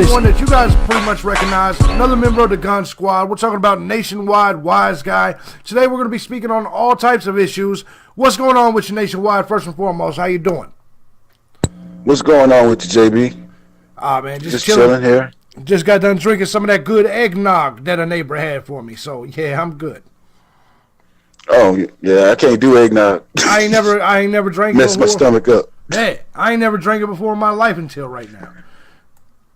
someone that you guys pretty much recognize, another member of the Gun Squad. We're talking about Nationwide Wise Guy. Today we're going to be speaking on all types of issues. What's going on with you, Nationwide? First and foremost, how you doing? What's going on with you, JB? Man, just chilling here. Just got done drinking some of that good eggnog that a neighbor had for me. So yeah, I'm good. Oh yeah, I can't do eggnog. I ain't never drank it. Mess my stomach up. Yeah, I ain't never drank it before in my life until right now.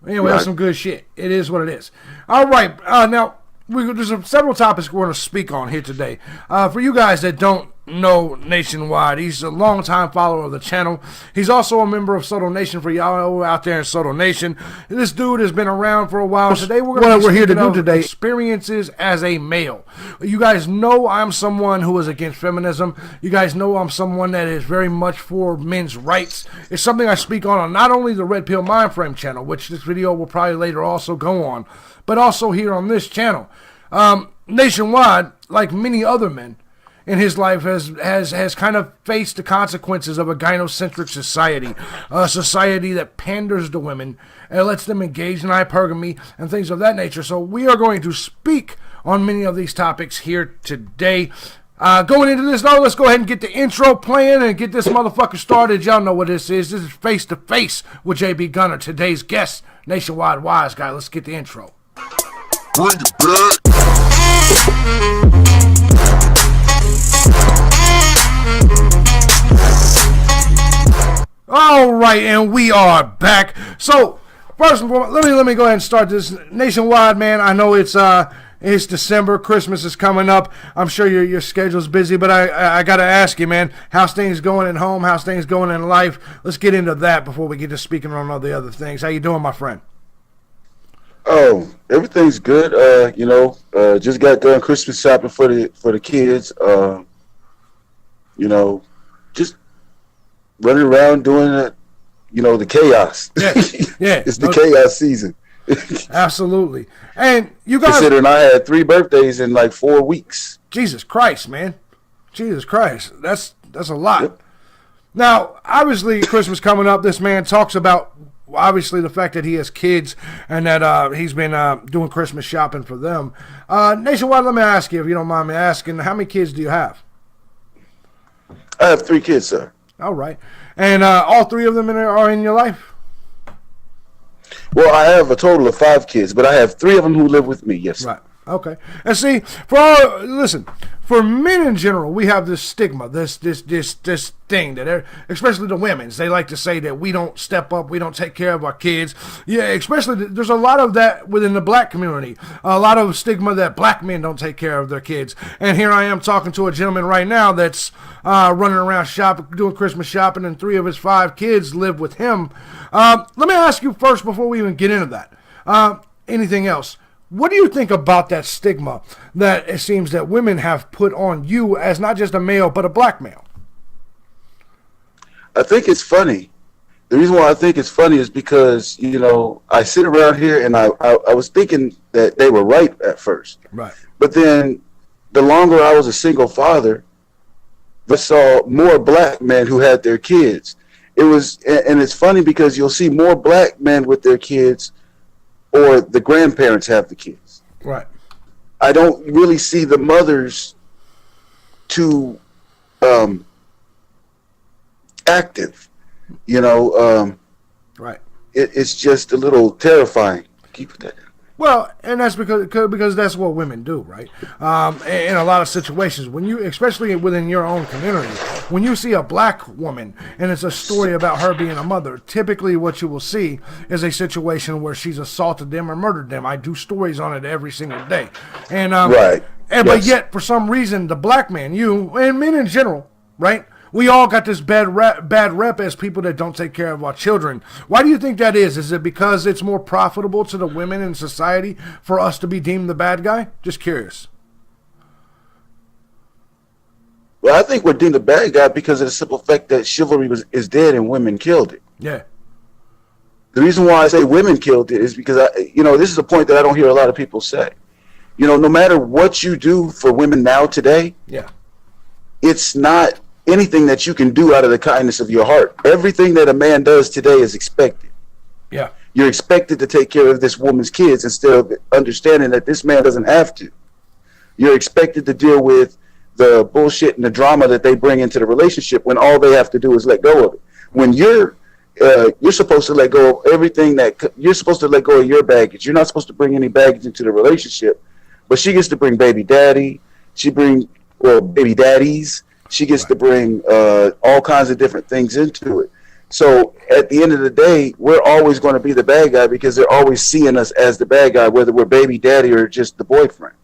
Anyway, That's some good shit. It is what it is. All right, now there's several topics we're going to speak on here today. For you guys that don't know Nationwide, he's a longtime follower of the channel. He's also a member of Soto Nation. For y'all out there in Soto Nation, this dude has been around for a while. Today we're here to do today experiences as a male. You guys know I'm someone who is against feminism. You guys know I'm someone that is very much for men's rights. It's something I speak on not only the Red Pill Mindframe channel, which this video will probably later also go on, but also here on this channel. Nationwide, like many other men in his life, has kind of faced the consequences of a gynocentric society, a society that panders to women and lets them engage in hypergamy and things of that nature. So we are going to speak on many of these topics here today. Going into this, though, let's go ahead and get the intro playing and get this motherfucker started. Y'all know what this is. This is Face to Face with JB Gunner, today's guest, Nationwide Wise Guy. Let's get the intro. Bring it back. All right, and we are back. So, first and foremost, let me go ahead and start this. Nationwide, man, I know it's December, Christmas is coming up. I'm sure your schedule's busy, but I gotta ask you, man, how's things going at home? How's things going in life? Let's get into that before we get to speaking on all the other things. How you doing, my friend? Oh, everything's good. Just got done Christmas shopping for the kids. Just running around doing the chaos. Yeah. It's the chaos season. Absolutely. And you guys, considering I had 3 birthdays in like 4 weeks. Jesus Christ, man. Jesus Christ. That's a lot. Yep. Now, obviously, Christmas coming up, this man talks about obviously the fact that he has kids and that he's been doing Christmas shopping for them. Nationwide, let me ask you, if you don't mind me asking, how many kids do you have? I have 3 kids, sir. All right. And all 3 of them are in your life? Well, I have a total of 5 kids, but I have 3 of them who live with me, yes. Right. Okay. And see, for men in general, we have this stigma, this thing that, especially the women's, they like to say that we don't step up, we don't take care of our kids. Yeah, especially there's a lot of that within the black community, a lot of stigma that black men don't take care of their kids. And here I am talking to a gentleman right now that's running around shopping, doing Christmas shopping, and 3 of his 5 kids live with him. Let me ask you first before we even get into that. Anything else? What do you think about that stigma that it seems that women have put on you as not just a male, but a black male? I think it's funny. The reason why I think it's funny is because, I sit around here and I was thinking that they were right at first. Right. But then the longer I was a single father, I saw more black men who had their kids. And it's funny because you'll see more black men with their kids, or the grandparents have the kids. Right. I don't really see the mothers too active. Right. It's just a little terrifying. Keep that. Well, and that's because that's what women do, right? In a lot of situations, especially within your own community, when you see a black woman and it's a story about her being a mother, typically what you will see is a situation where she's assaulted them or murdered them. I do stories on it every single day, and right. But yet, for some reason, the black man, you and men in general, right? We all got this bad rep as people that don't take care of our children. Why do you think that is? Is it because it's more profitable to the women in society for us to be deemed the bad guy? Just curious. Well, I think we're deemed the bad guy because of the simple fact that chivalry is dead and women killed it. Yeah. The reason why I say women killed it is because, this is a point that I don't hear a lot of people say. No matter what you do for women now today, yeah, it's not anything that you can do out of the kindness of your heart. Everything that a man does today is expected. Yeah. You're expected to take care of this woman's kids instead of understanding that this man doesn't have to. You're expected to deal with the bullshit and the drama that they bring into the relationship when all they have to do is let go of it. When you're supposed to let go of everything you're supposed to let go of your baggage. You're not supposed to bring any baggage into the relationship, but she gets to bring baby daddy. Baby daddies. She gets to bring all kinds of different things into it. So at the end of the day, we're always going to be the bad guy because they're always seeing us as the bad guy, whether we're baby daddy or just the boyfriend.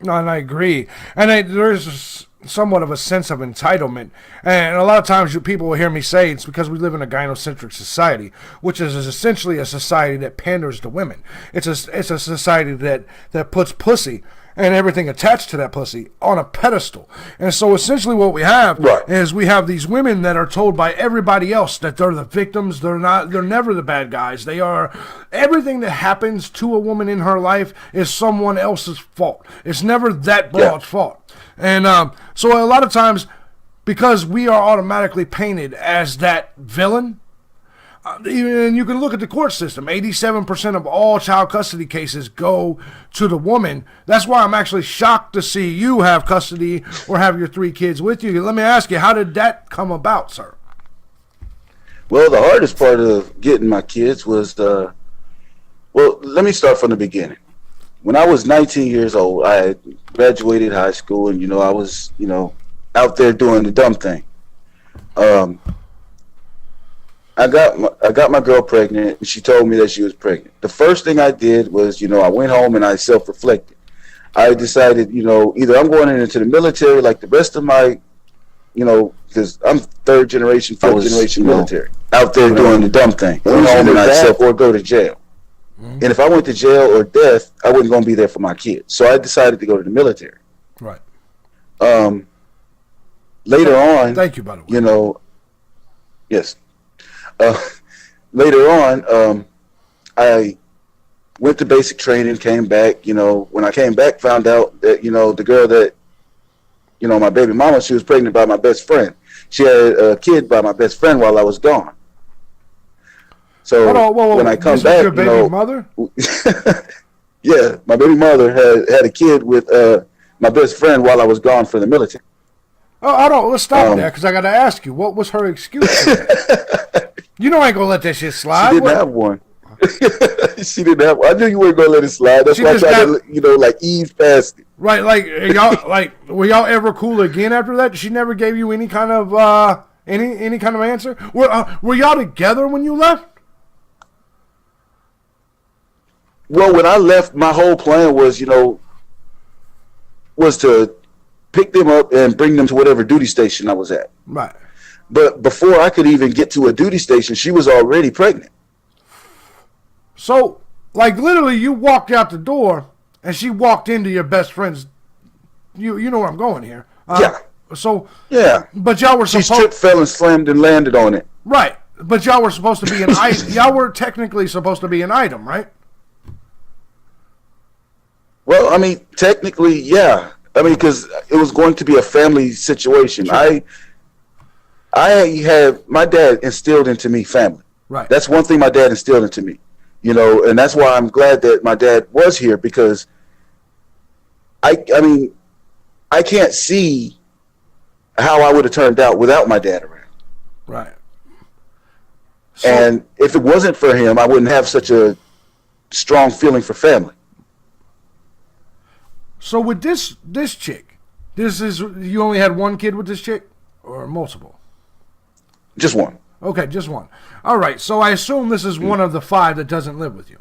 No, and I agree. And there's somewhat of a sense of entitlement. And a lot of times people will hear me say it's because we live in a gynocentric society, which is essentially a society that panders to women. It's a society that puts pussy and everything attached to that pussy on a pedestal. And so essentially what we have is we have these women that are told by everybody else that they're the victims. They're never the bad guys. They are, everything that happens to a woman in her life is someone else's fault. It's never that broad's fault. And so a lot of times, because we are automatically painted as that villain, and you can look at the court system. 87% of all child custody cases go to the woman. That's why I'm actually shocked to see you have custody or have your 3 kids with you. Let me ask you, how did that come about, sir? Well, the hardest part of getting my kids was, let me start from the beginning. When I was 19 years old, I had graduated high school, and, I was, out there doing the dumb thing. I got my girl pregnant, and she told me that she was pregnant. The first thing I did was, I went home and I self-reflected. I decided, either I'm going into the military like the rest of my, because I'm 3rd generation, 4th generation military, out there doing the dumb thing. Went home and I or go to jail. Mm-hmm. And if I went to jail or death, I wasn't going to be there for my kids. So I decided to go to the military. Right. Later on, thank you, by the way. Yes. Later on, I went to basic training, came back. When I came back, found out that, the girl that, my baby mama, she was pregnant by my best friend. She had a kid by my best friend while I was gone. So when I come back, your baby mother? Yeah, my baby mother had a kid with my best friend while I was gone for the military. Oh, let's stop there because I got to ask you, what was her excuse for that? I ain't gonna let that shit slide. She didn't have one. She didn't have one. I knew you weren't gonna let it slide. That's why I tried to, ease past it. Right, were y'all ever cool again after that? She never gave you any kind of any kind of answer. Were y'all together when you left? Well, when I left, my whole plan was, was to pick them up and bring them to whatever duty station I was at. Right. But before I could even get to a duty station, she was already pregnant. So, literally, you walked out the door, and she walked into your best friend's. You know where I'm going here. Yeah. So. Yeah. But y'all were supposed. She tripped, fell, and slammed and landed on it. Right. But y'all were supposed to be an item. Y'all were technically supposed to be an item, right? Well, technically, yeah. Because it was going to be a family situation. Sure. I had my dad instilled into me family. Right. That's one thing my dad instilled into me, and that's why I'm glad that my dad was here because I can't see how I would have turned out without my dad around. Right. And if it wasn't for him, I wouldn't have such a strong feeling for family. So with this chick, you only had one kid with this chick or multiple? Just one. Okay, just one. All right, so I assume this is one of the 5 that doesn't live with you.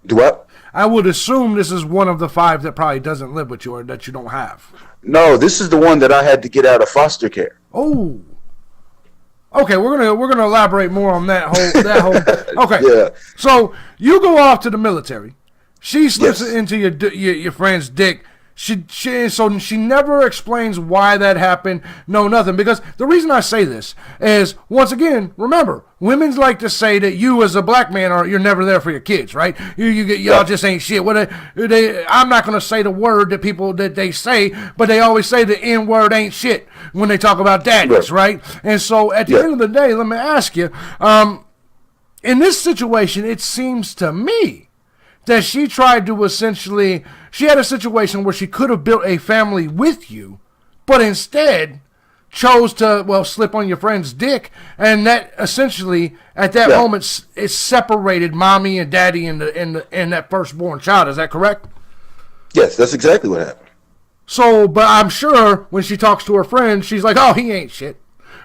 Do what? I would assume this is one of the 5 that probably doesn't live with you or that you don't have. No, this is the one that I had to get out of foster care. Oh. Okay, we're gonna elaborate more on that whole. Okay. Yeah. So you go off to the military. She slips into your friend's dick. So she never explains why that happened. No, nothing. Because the reason I say this is, once again, remember, women's like to say that you as a black man you're never there for your kids, right? Y'all just ain't shit. I'm not going to say the word that they say, but they always say the N word ain't shit when they talk about daddies, right? And so at the end of the day, let me ask you, in this situation, it seems to me that she tried to essentially, she had a situation where she could have built a family with you, but instead chose to, well, slip on your friend's dick, and that essentially at that moment it separated mommy and daddy and that firstborn child. Is that correct? Yes, that's exactly what happened. So, but I'm sure when she talks to her friends, she's like, "Oh, he ain't shit."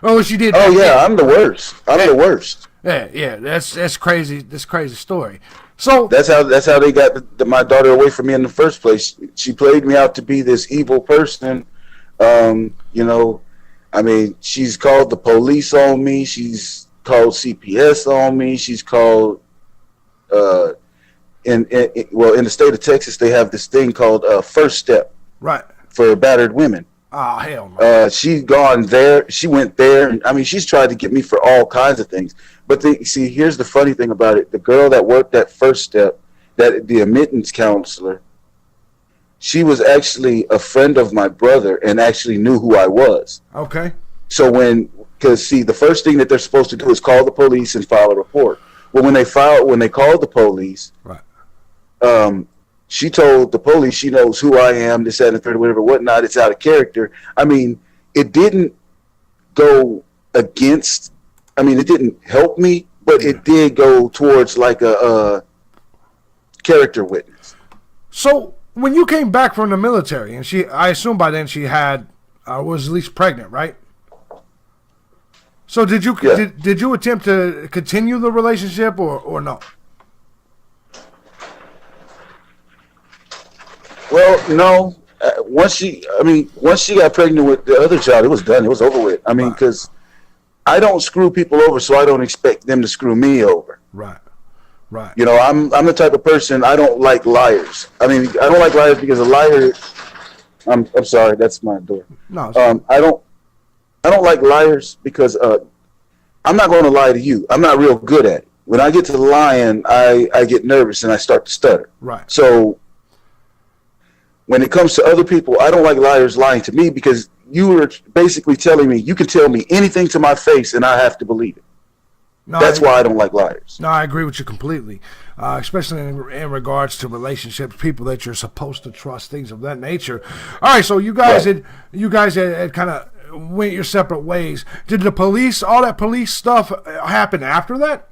Oh, she did. Oh yeah, I'm the worst. I'm the worst. Yeah. That's crazy. This crazy story. So that's how they got my daughter away from me in the first place. She played me out to be this evil person. I mean, she's called the police on me. She's called CPS on me. She's called in the state of Texas, they have this thing called First Step, right, for battered women. Oh hell no! She's gone there. She went there, and I mean, she's tried to get me for all kinds of things. But see, here's the funny thing about it: the girl that worked at First Step, the admittance counselor, she was actually a friend of my brother and actually knew who I was. Okay. So because the first thing that they're supposed to do is call the police and file a report. Well, when they called the police, right. She told the police she knows who I am, this, that, and the third, whatever, whatnot. It's out of character. I mean, it didn't go against. I mean, it didn't help me, but it did go towards like a character witness. So when you came back from the military, and I assume by then she had was at least pregnant, right? So did you did you attempt to continue the relationship or no? Well, no. Once she got pregnant with the other child, it was done. It was over with. I mean, because I don't screw people over, so I don't expect them to screw me over. Right. You know, I'm the type of person, I don't like liars. I mean, I don't like liars because a liar. I'm sorry, that's my door. No. I don't like liars because I'm not going to lie to you. I'm not real good at it. When I get to lying, I get nervous and I start to stutter. Right. So when it comes to other people, I don't like liars lying to me because you are basically telling me you can tell me anything to my face and I have to believe it. No, that's why I don't like liars. No, I agree with you completely, especially in regards to relationships, people that you're supposed to trust, things of that nature. All right, so you guys had kind of went your separate ways. Did all that police stuff happen after that?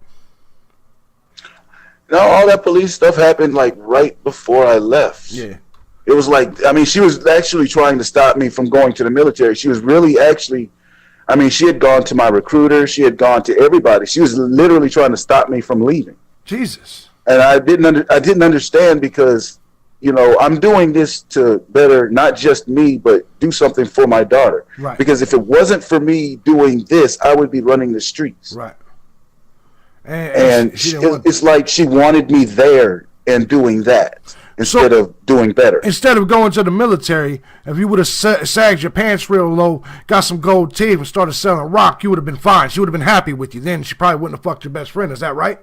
No, all that police stuff happened like right before I left. Yeah. It was like, I mean, she was actually trying to stop me from going to the military. She was really actually, I mean, she had gone to my recruiter. She had gone to everybody. She was literally trying to stop me from leaving. Jesus. And I didn't understand because, you know, I'm doing this to better not just me, but do something for my daughter. Right. Because if it wasn't for me doing this, I would be running the streets. Right. And it's like she wanted me there and doing that instead of doing better. Instead of going to the military, if you would have sagged your pants real low, got some gold teeth, and started selling rock, you would have been fine. She would have been happy with you. Then she probably wouldn't have fucked your best friend. Is that right?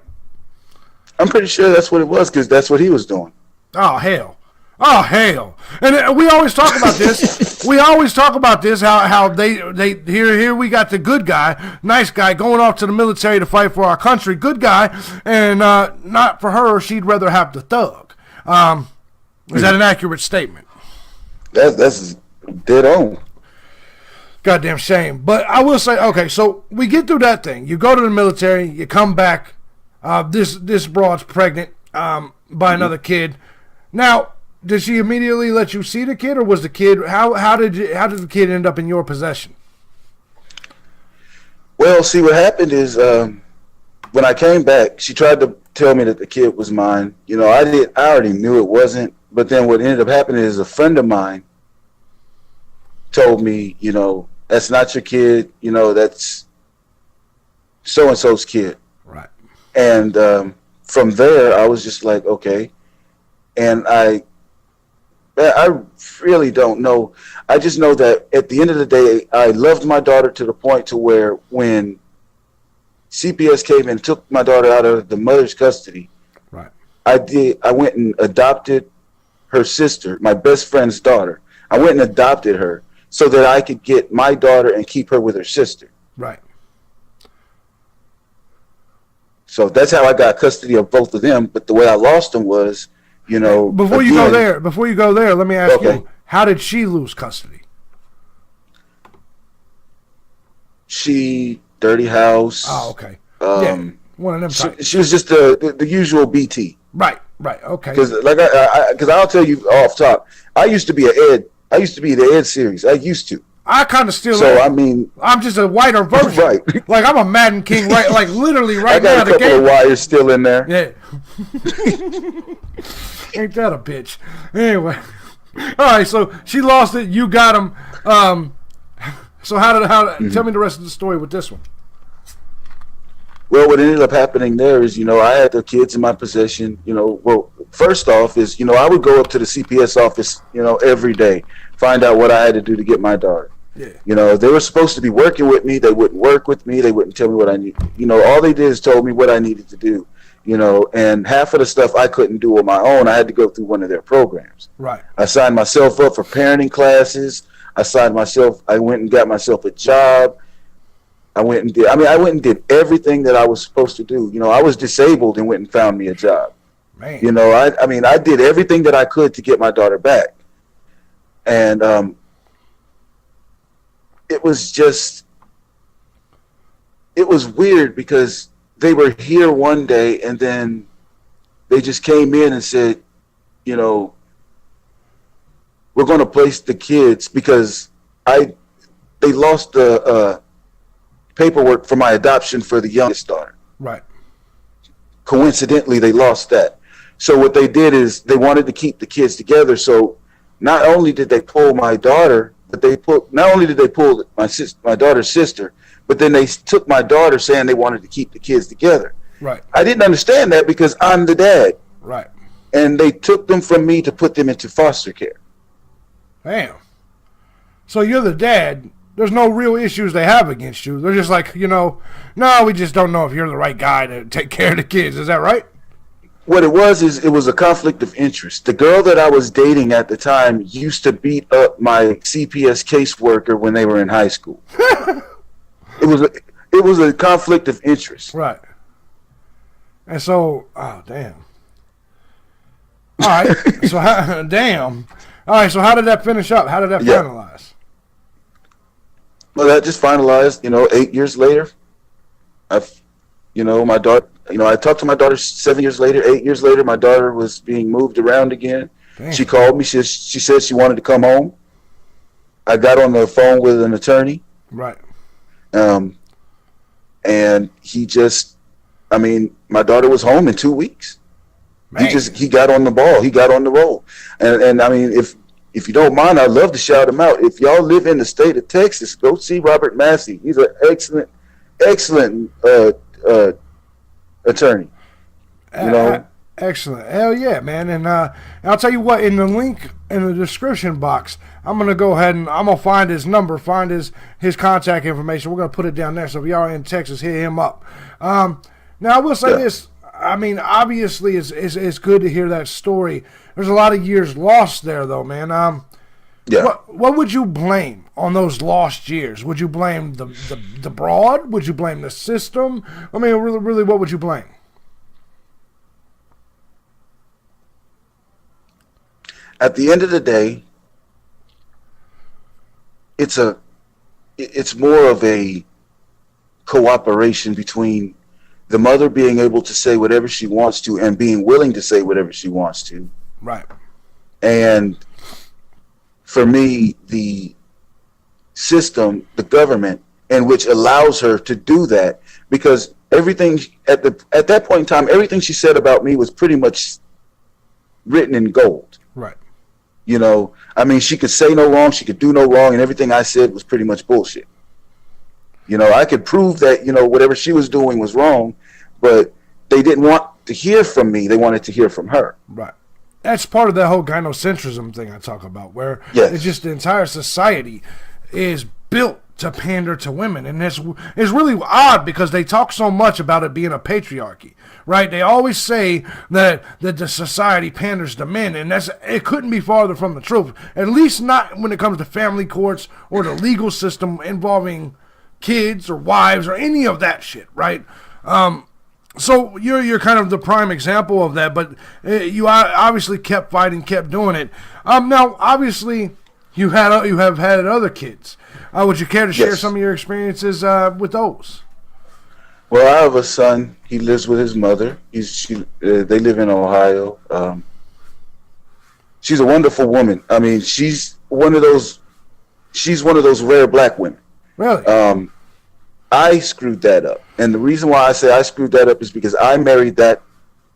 I'm pretty sure that's what it was because that's what he was doing. Oh, hell. Oh, hell. And we always talk about this. We always talk about this, how they here we got the good guy, nice guy, going off to the military to fight for our country, good guy, and not for her, she'd rather have the thug. Is that an accurate statement? That's dead on. Goddamn shame. But I will say, okay, so we get through that thing. You go to the military, you come back, this broad's pregnant by another kid. Now, did she immediately let you see the kid, or was the kid how did the kid end up in your possession? Well, see, what happened is when I came back, she tried to tell me that the kid was mine. You know, I already knew it wasn't. But then what ended up happening is a friend of mine told me, you know, that's not your kid. You know, that's so and so's kid. Right. And from there, I was just like, okay. And I really don't know. I just know that at the end of the day, I loved my daughter to the point to where when CPS came and took my daughter out of the mother's custody, right, I went and adopted her sister, my best friend's daughter. I went and adopted her so that I could get my daughter and keep her with her sister. Right. So that's how I got custody of both of them. But the way I lost them was, Before you go there, let me ask Okay. you, how did she lose custody? She dirty house. Oh, okay. Um, One of them types. she was just the usual BT. Right. Okay. Because I'll tell you off top, I used to be the Ed series. I used to. I kind of still So am. I mean, I'm just a whiter version. Right. Like I'm a Madden King, right? Like literally I right now. got a couple of wires still in there. Yeah. Ain't that a bitch? Anyway. All right. So she lost it. You got him. So tell me the rest of the story with this one. Well, what ended up happening there is, I had the kids in my possession. Well, first off is, I would go up to the CPS office, every day, find out what I had to do to get my daughter. Yeah. They were supposed to be working with me. They wouldn't work with me. They wouldn't tell me what I need. All they did is told me what I needed to do. And half of the stuff I couldn't do on my own. I had to go through one of their programs. Right. I signed myself up for parenting classes. I went and got myself a job. I went and did everything that I was supposed to do. I was disabled and went and found me a job. Man. I did everything that I could to get my daughter back. And it was weird because they were here one day and then they just came in and said, we're going to place the kids because they lost the paperwork for my adoption for the youngest daughter. Right. Coincidentally, they lost that. So what they did is they wanted to keep the kids together. So not only did they pull my daughter, but not only did they pull my daughter's sister, but then they took my daughter saying they wanted to keep the kids together. Right. I didn't understand that because I'm the dad. Right. And they took them from me to put them into foster care. Damn. So you're the dad. There's no real issues they have against you. They're just like, no, we just don't know if you're the right guy to take care of the kids. Is that right? What it was is it was a conflict of interest. The girl that I was dating at the time used to beat up my CPS caseworker when they were in high school. It was a conflict of interest. Right. And so, oh, damn. All right. So, damn. All right. So how did that finish up? How did that finalize? Well, that just finalized, 8 years later. My daughter, I talked to my daughter 7 years later. 8 years later, my daughter was being moved around again. Damn. She called me. She said she wanted to come home. I got on the phone with an attorney. Right. And my daughter was home in 2 weeks. Man. He got on the ball. He got on the roll. And I mean, if you don't mind, I'd love to shout him out. If y'all live in the state of Texas, go see Robert Massey. He's an excellent attorney. Excellent. Hell yeah, man. And I'll tell you what, in the link in the description box, I'm going to go ahead and I'm going to find his number, find his contact information. We're going to put it down there. So if y'all are in Texas, hit him up. Now, I will say this. I mean, obviously, it's good to hear that story. There's a lot of years lost there, though, man. What would you blame on those lost years? Would you blame the broad? Would you blame the system? I mean, really, what would you blame? At the end of the day, it's more of a cooperation between the mother being able to say whatever she wants to and being willing to say whatever she wants to. Right. And for me, the system, the government, in which allows her to do that, because everything at that point in time, everything she said about me was pretty much written in gold. Right. She could say no wrong, she could do no wrong, and everything I said was pretty much bullshit. I could prove that, whatever she was doing was wrong, but they didn't want to hear from me. They wanted to hear from her. Right. That's part of that whole gynocentrism thing I talk about, where it's just the entire society is built to pander to women. And it's really odd because they talk so much about it being a patriarchy, right? They always say that the society panders to men, and it couldn't be farther from the truth, at least not when it comes to family courts or the legal system involving kids or wives or any of that shit, right? So you're kind of the prime example of that, but you obviously kept fighting, kept doing it. Now, obviously, you have had other kids. Would you care to share Yes. some of your experiences with those? Well, I have a son. He lives with his mother. They live in Ohio. She's a wonderful woman. I mean, she's one of those rare black women. Really? I screwed that up. And the reason why I say I screwed that up is because I married that.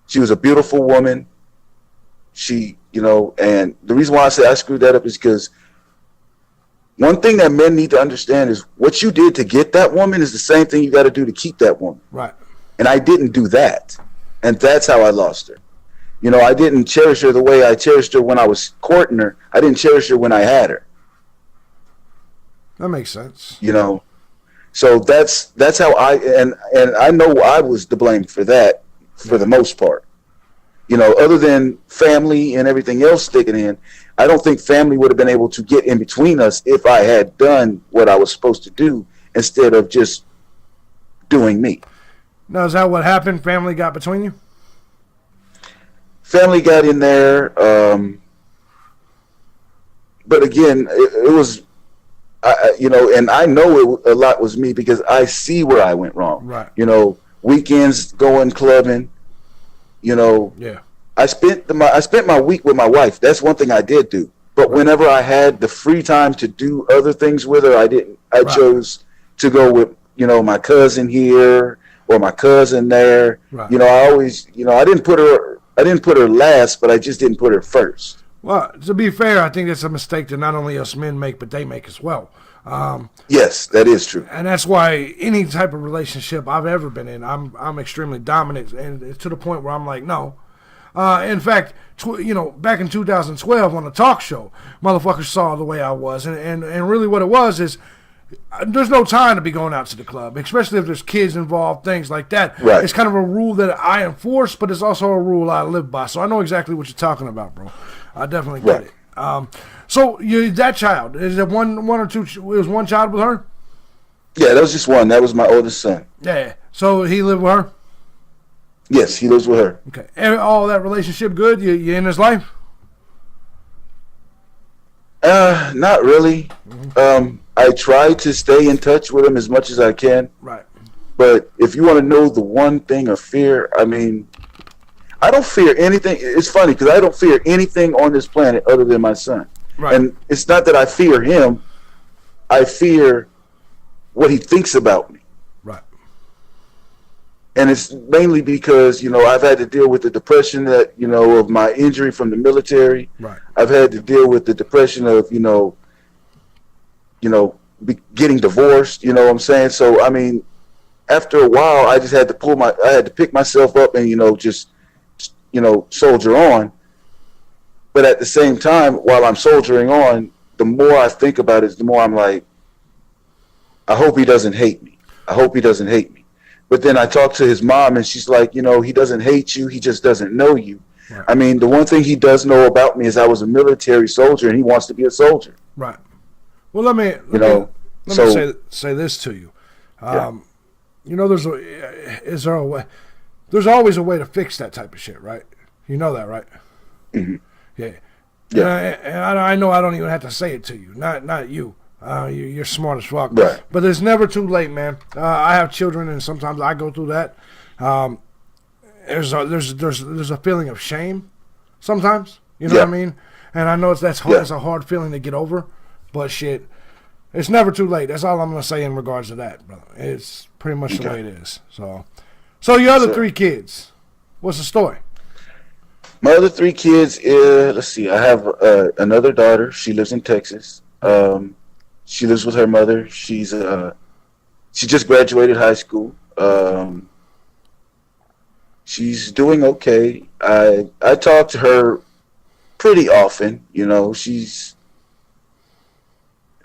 She was a beautiful woman. And the reason why I say I screwed that up is because one thing that men need to understand is what you did to get that woman is the same thing you got to do to keep that woman. Right. And I didn't do that. And that's how I lost her. I didn't cherish her the way I cherished her when I was courting her. I didn't cherish her when I had her. That makes sense. So that's how and I know I was to blame for that for the most part. Other than family and everything else sticking in, I don't think family would have been able to get in between us if I had done what I was supposed to do instead of just doing me. Now, is that what happened? Family got between you? Family got in there, but again, it was. And I know a lot was me because I see where I went wrong. Right. Weekends going clubbing. Yeah. I spent my week with my wife. That's one thing I did do. But whenever I had the free time to do other things with her, I didn't. I chose to go with my cousin here or my cousin there. Right. I always I didn't put her last, but I just didn't put her first. Well, to be fair, I think that's a mistake that not only us men make, but they make as well. Yes, that is true. And that's why any type of relationship I've ever been in, I'm extremely dominant, and it's to the point where I'm like, no. In fact, back in 2012 on the talk show, motherfuckers saw the way I was, and really what it was is there's no time to be going out to the club, especially if there's kids involved, things like that. Right. It's kind of a rule that I enforce, but it's also a rule I live by. So I know exactly what you're talking about, bro. I definitely get it. So that child, is it one or two? It was one child with her? Yeah, that was just one. That was my oldest son. Yeah. So he lived with her? Yes, he lives with her. Okay. And all that relationship good? You in his life? Not really. I try to stay in touch with him as much as I can. Right. But if you want to know the one thing of fear, I mean, I don't fear anything. It's funny because I don't fear anything on this planet other than my son. Right. And it's not that I fear him. I fear what he thinks about me. Right. And it's mainly because, I've had to deal with the depression that, of my injury from the military. Right. I've had to deal with the depression of, getting divorced, you know what I'm saying? So, I mean, after a while, I just had to I had to pick myself up and, just soldier on. But at the same time, while I'm soldiering on, the more I think about it, the more I'm like, I hope he doesn't hate me. I hope he doesn't hate me. But then I talked to his mom, and she's like, he doesn't hate you. He just doesn't know you. Right. I mean, the one thing he does know about me is I was a military soldier, and he wants to be a soldier. Right. Well, let me say this to you. There's always a way to fix that type of shit, right? You know that, right? Mm-hmm. Yeah. Yeah. And I know I don't even have to say it to you. Not you. You're smart as fuck. Right. But it's never too late, man. I have children, and sometimes I go through that. There's a feeling of shame sometimes. You know what I mean? And I know that's hard. It's a hard feeling to get over. But shit, it's never too late. That's all I'm gonna say in regards to that, brother. It's pretty much the way it is. So your other three kids, what's the story? My other three kids, let's see. I have another daughter. She lives in Texas. She lives with her mother. She just graduated high school. She's doing okay. I talk to her pretty often. She's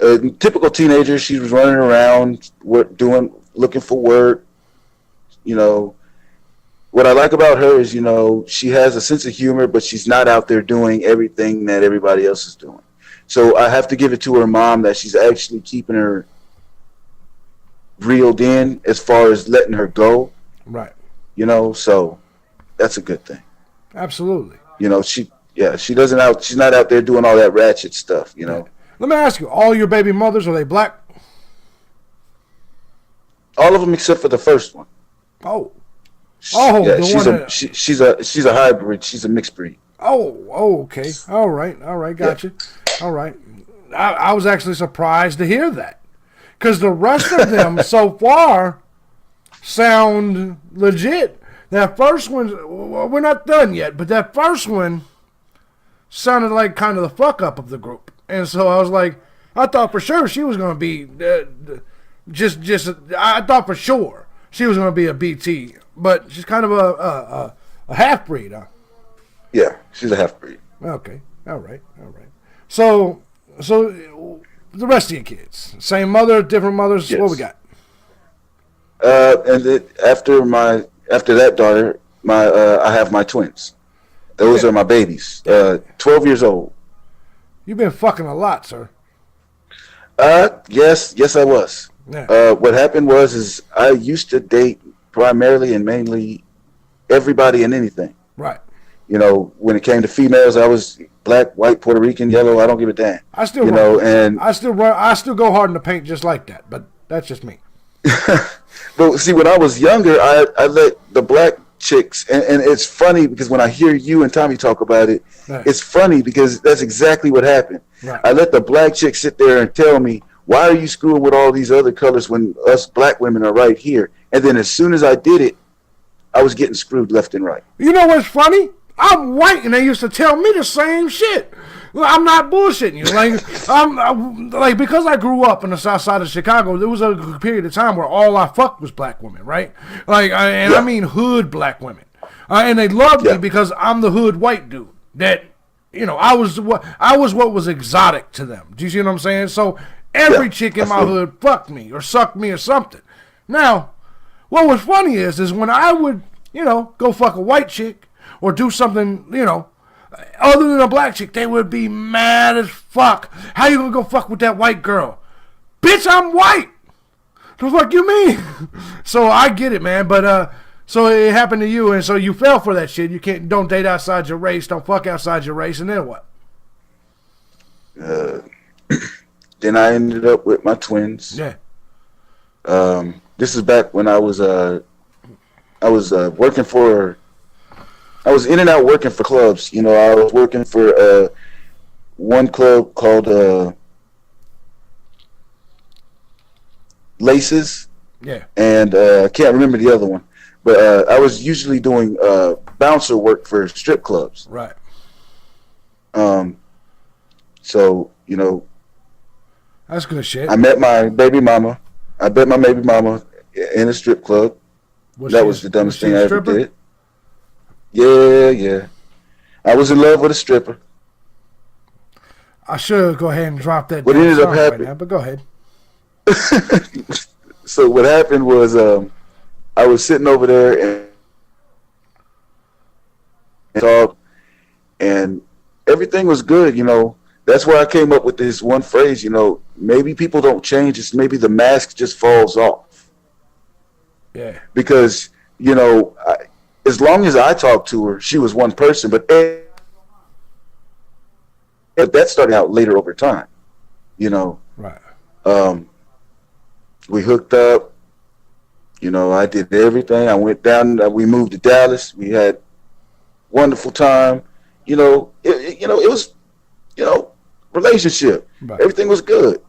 a typical teenager. She was running around, looking for work. What I like about her is, she has a sense of humor, but she's not out there doing everything that everybody else is doing. So I have to give it to her mom that she's actually keeping her reeled in as far as letting her go. Right. You know, so that's a good thing. Absolutely. You know, she she's not out there doing all that ratchet stuff, you know. Let me ask you, all your baby mothers, are they black? All of them except for the first one. Oh. Oh, yeah, the she's a hybrid. She's a mixed breed. Oh, okay. All right, gotcha. Yeah. All right. I was actually surprised to hear that. Because the rest of them so far sound legit. That first one, we're not done yet, but that first one sounded like kind of the fuck up of the group. And so I was like, I thought for sure she was going to be I thought for sure she was going to be a BT, but she's kind of a half breed, huh? Yeah, she's a half breed. Okay, all right. So the rest of your kids, same mother, different mothers. Yes. What we got? And after that daughter, I have my twins. Those are my babies. 12 years old. You've been fucking a lot, sir. Yes, I was. Yeah. What happened is I used to date primarily and mainly everybody and anything. Right. You know, when it came to females, I was black, white, Puerto Rican, yellow. I don't give a damn. I still go hard in the paint just like that, but that's just me. But see, when I was younger, I let the black chicks, and it's funny because when I hear you and Tommy talk about it, right. It's funny because that's exactly what happened. Right. I let the black chicks sit there and tell me, why are you screwing with all these other colors when us black women are right here? And then as soon as I did it, I was getting screwed left and right. You know what's funny? I'm white, and they used to tell me the same shit. I'm not bullshitting you. Like, because I grew up in the south side of Chicago, there was a period of time where all I fucked was black women, right? I mean hood black women. And they loved me because I'm the hood white dude. That, you know, I was what was exotic to them. Do you see what I'm saying? So every chick in my hood fucked me or sucked me or something. Now, what was funny is when I would, you know, go fuck a white chick or do something, you know, other than a black chick, they would be mad as fuck. How you gonna go fuck with that white girl? Bitch, I'm white. The fuck you mean? So I get it, man. But so it happened to you, and so you fell for that shit. You don't date outside your race, don't fuck outside your race, and then what? Then I ended up with my twins. Yeah. This is back when I was working for. I was in and out working for clubs. You know, I was working for one club called Laces. Yeah. And I can't remember the other one. But I was usually doing bouncer work for strip clubs. Right. So, you know. That's good shit. I met my baby mama. I met my baby mama in a strip club. That was the dumbest thing I ever did. Yeah. I was in love with a stripper. I should go ahead and drop that. What ended up happening? Right now, but go ahead. So what happened was I was sitting over there and talk, and everything was good. You know, that's where I came up with this one phrase. You know, maybe people don't change. It's maybe the mask just falls off. Yeah. Because, you know, as long as I talked to her, she was one person, but that started out later over time, you know. Right. We hooked up, you know, I did everything. I went down, we moved to Dallas. We had wonderful time. You know, it was, you know, relationship. Right. Everything was good.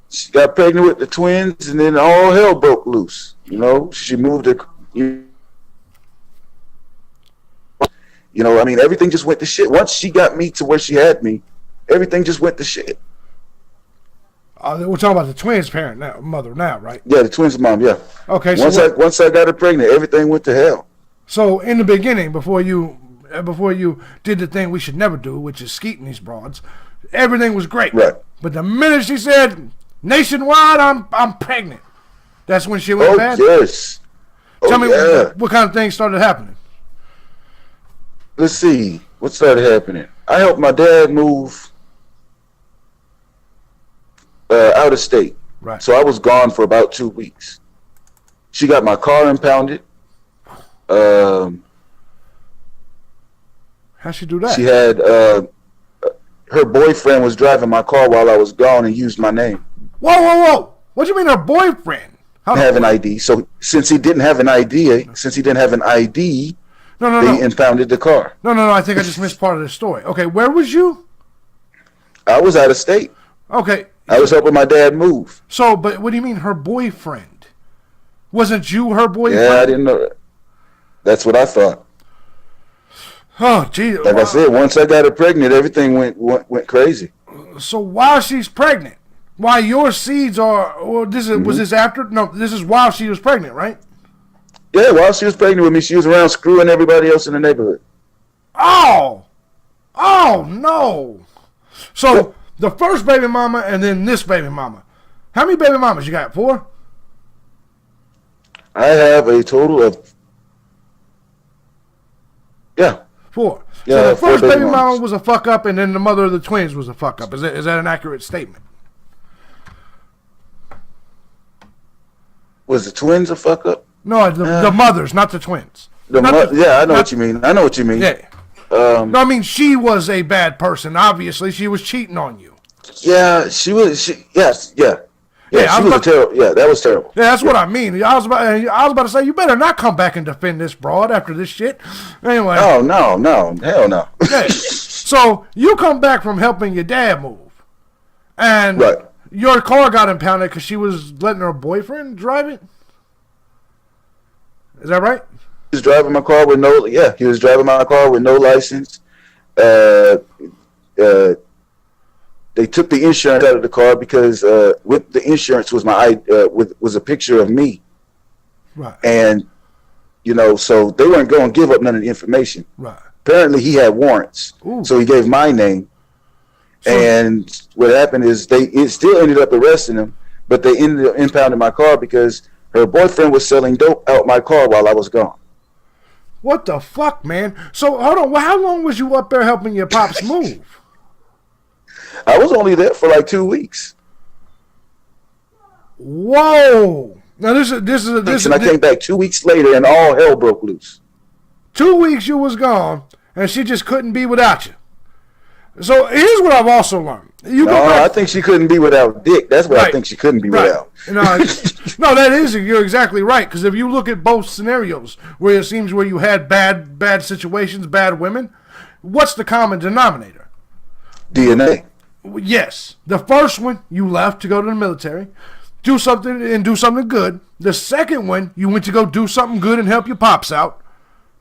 She got pregnant with the twins, and then all hell broke loose. You know, she moved to, you know, I mean, everything just went to shit. Once she got me to where she had me, everything just went to shit. We're talking about the twins' mother now, right? Yeah, the twins' mom, yeah. Okay, once I got her pregnant, everything went to hell. So in the beginning, before you did the thing we should never do, which is skeeting these broads, everything was great. Right. But the minute she said, nationwide, I'm pregnant, that's when she went bad? Yes. Tell me what kind of things started happening. Let's see. What started happening? I helped my dad move out of state. Right. So I was gone for about 2 weeks. She got my car impounded. How'd she do that? She had her boyfriend was driving my car while I was gone and used my name. Whoa! What do you mean her boyfriend? Have an ID. So since he didn't have an ID, No. they impounded the car. No. I think I just missed part of the story. Okay, where was you? I was out of state. Okay. I was helping my dad move. So, but what do you mean her boyfriend? Wasn't you her boyfriend? Yeah, I didn't know that. That's what I thought. Oh, gee. Like I said, once I got her pregnant, everything went crazy. So while she's pregnant, while your seeds are, or was this after? No, this is while she was pregnant, right? Yeah, while she was pregnant with me, she was around screwing everybody else in the neighborhood. Oh no. So the first baby mama and then this baby mama. How many baby mamas you got? 4? I have a total of 4. Yeah, So the first 4 baby mamas. mama was a fuck up, and then the mother of the twins was a fuck up. Is that an accurate statement? Was the twins a fuck up? No, the mothers, not the twins. I know what you mean. I know what you mean. Yeah. No, I mean she was a bad person. Obviously, she was cheating on you. Yeah, she was. Yes, yeah. Yeah, she was a terrible. Yeah, that was terrible. Yeah, that's what I mean. I was about to say you better not come back and defend this broad after this shit. Anyway. Oh no, hell no. Yeah. So you come back from helping your dad move, and Right. your car got impounded because she was letting her boyfriend drive it. Is that right? He was driving my car with no. Yeah, he was driving my car with no license. They took the insurance out of the car because with the insurance was was a picture of me, Right. and so they weren't going to give up none of the information. Right. Apparently, he had warrants, Ooh. so he gave my name. And what happened is it still ended up arresting him, but they ended up impounding my car because her boyfriend was selling dope out my car while I was gone. What the fuck, man? So hold on. Well, how long was you up there helping your pops move? I was only there for like 2 weeks. Whoa! Now this And I came back 2 weeks later, and all hell broke loose. 2 weeks you was gone, and she just couldn't be without you. So here's what I've also learned. I think she couldn't be without Dick. That's what Right. I think she couldn't be Right. without. No, that is, you're exactly right. Because if you look at both scenarios, where it seems where you had bad situations, bad women, what's the common denominator? DNA. Yes, the first one you left to go to the military, do something good. The second one you went to go do something good and help your pops out.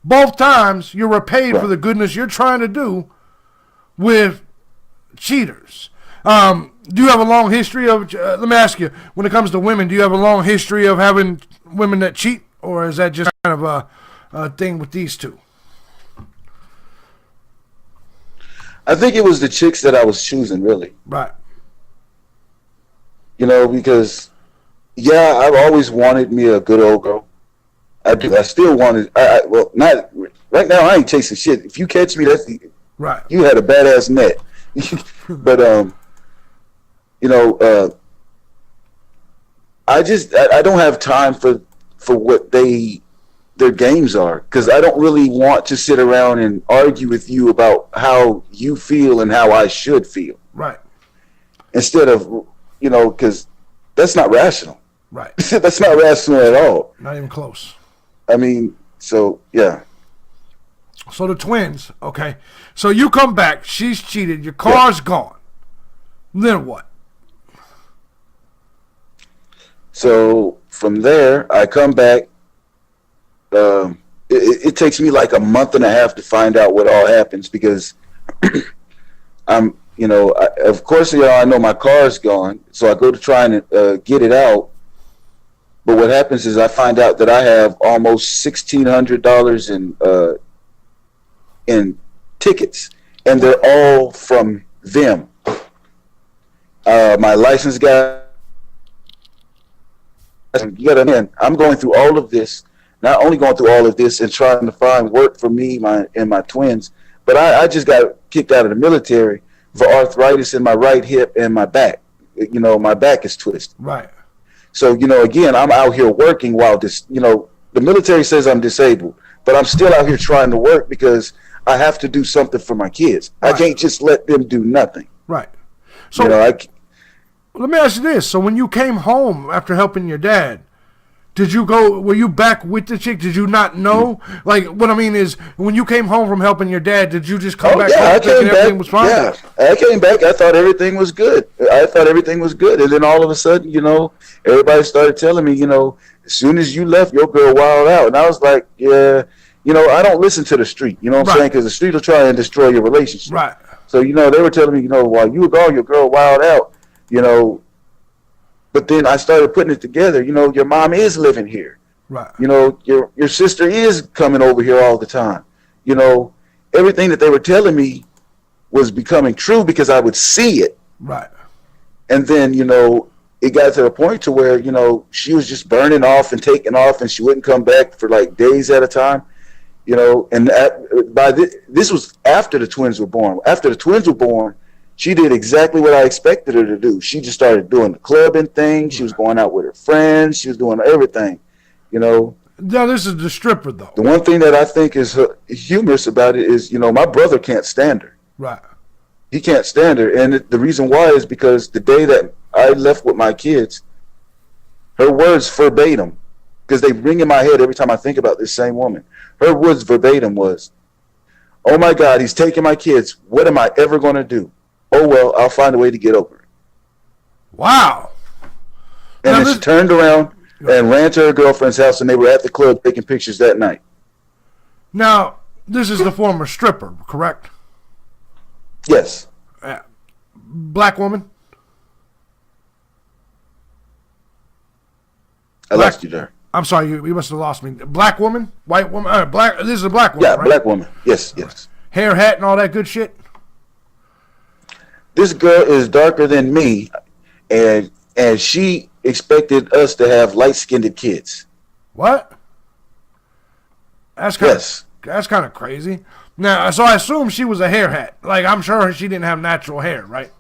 Both times you're repaid for the goodness you're trying to do with cheaters. Do you have a long history of? Let me ask you. When it comes to women, do you have a long history of having women that cheat, or is that just kind of a thing with these two? I think it was the chicks that I was choosing, really. Right. Because, I've always wanted me a good old girl. I do. I still wanted. Well, not right now. I ain't chasing shit. If you catch me, Right. You had a badass net. But I don't have time for what their games are, because I don't really want to sit around and argue with you about how you feel and how I should feel. Right. Instead of, because that's not rational. Right. That's not rational at all. Not even close. I mean, so yeah. So the twins, okay. So you come back, she's cheated, your car's gone. Then what? So from there, I come back. It takes me like a month and a half to find out what all happens, because of course, I know my car's gone. So I go to try and get it out. But what happens is I find out that I have almost $1,600 in tickets, and they're all from them. My license guy. You gotta understand, I'm going through all of this. Not only going through all of this and trying to find work for me and my twins, but I just got kicked out of the military for arthritis in my right hip and my back. My back is twisted. Right. So, again, I'm out here working while the military says I'm disabled, but I'm still out here trying to work because I have to do something for my kids. Right. I can't just let them do nothing. Right. So You know, let me ask you this. So when you came home after helping your dad, were you back with the chick? Did you not know? Like, what I mean is, when you came home from helping your dad, did you just come back home I thinking came everything back. was fine? Yeah, I came back. I thought everything was good. And then all of a sudden, you know, everybody started telling me, you know, as soon as you left, your girl wild out. And I was like, yeah, you know, I don't listen to the street. You know what I'm saying? Because the street will try and destroy your relationship. Right. So, you know, they were telling me, you know, while you were gone, your girl wild out, you know. But then I started putting it together. You know, your mom is living here. Right. You know, your sister is coming over here all the time. You know, everything that they were telling me was becoming true because I would see it. Right. And then, you know, it got to the point to where, you know, she was just burning off and taking off, and she wouldn't come back for like days at a time. You know, and this was after the twins were born. After the twins were born, she did exactly what I expected her to do. She just started doing the clubbing thing. She was going out with her friends. She was doing everything. You know. Now this is the stripper, though. The one thing that I think is humorous about it is, you know, my brother can't stand her. Right. He can't stand her, and the reason why is because the day that I left with my kids, her words verbatim, because they ring in my head every time I think about this same woman. Her words verbatim was, "Oh my God, he's taking my kids. What am I ever going to do? Oh well, I'll find a way to get over it." Wow. And then she turned around and ran to her girlfriend's house, and they were at the club taking pictures that night. Now, this is the former stripper, correct? Yes. Black woman? I lost you there. I'm sorry, you must have lost me. Black woman? White woman? Black. This is a black woman, Yeah, right? black woman. Yes, yes. Hair, hat, and all that good shit? This girl is darker than me, and she expected us to have light-skinned kids. What? That's kind of crazy. Now, so I assume she was a hair hat. Like, I'm sure she didn't have natural hair, right?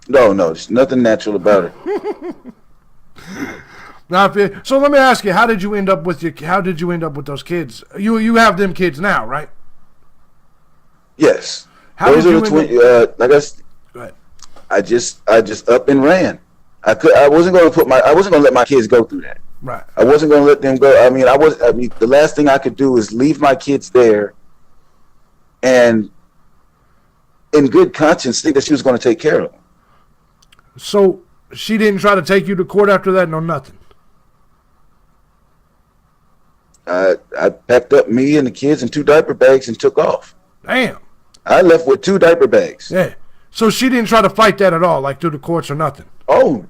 No, there's nothing natural about her. So let me ask you, how did you end up with those kids? You have them kids now, right? Yes. How Those did are you the twin. Go ahead. I just up and ran. I wasn't going to let my kids go through that. Right. I wasn't going to let them go. The last thing I could do is leave my kids there, and in good conscience think that she was going to take care of them. So she didn't try to take you to court after that? No, nothing. I packed up me and the kids in 2 diaper bags and took off. Damn. I left with 2 diaper bags. Yeah. So she didn't try to fight that at all, like through the courts or nothing? Oh,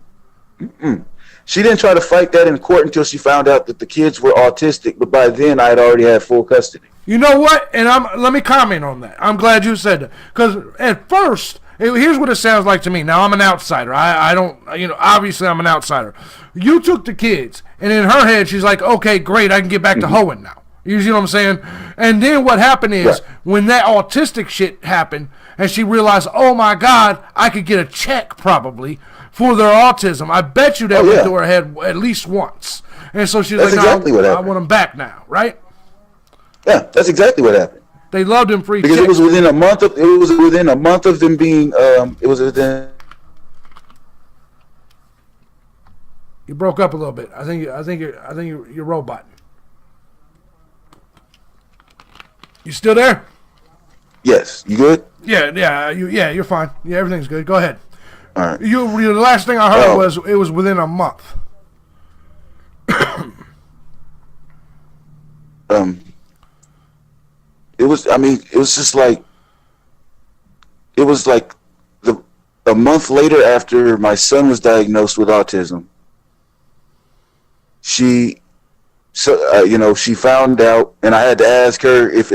she didn't try to fight that in court until she found out that the kids were autistic, but by then I had already had full custody. You know what? And let me comment on that. I'm glad you said that. Because at first, here's what it sounds like to me. Now, I'm an outsider. I don't, obviously I'm an outsider. You took the kids, and in her head, she's like, okay, great, I can get back to hoeing now. You see what I'm saying? And then what happened is, when that autistic shit happened, and she realized, oh my God, I could get a check probably for their autism. I bet you that went through her head at least once. And so she's like, exactly what happened. I want them back now, right? Yeah, that's exactly what happened. They loved him free because chicks. it was within a month of them being You broke up a little bit. I think you're roboting. You still there? Yes. You good? You're fine. Yeah, everything's good. Go ahead. All right. The last thing I heard was it was within a month. It was just like, it was like a month later after my son was diagnosed with autism. She found out, and I had to ask her if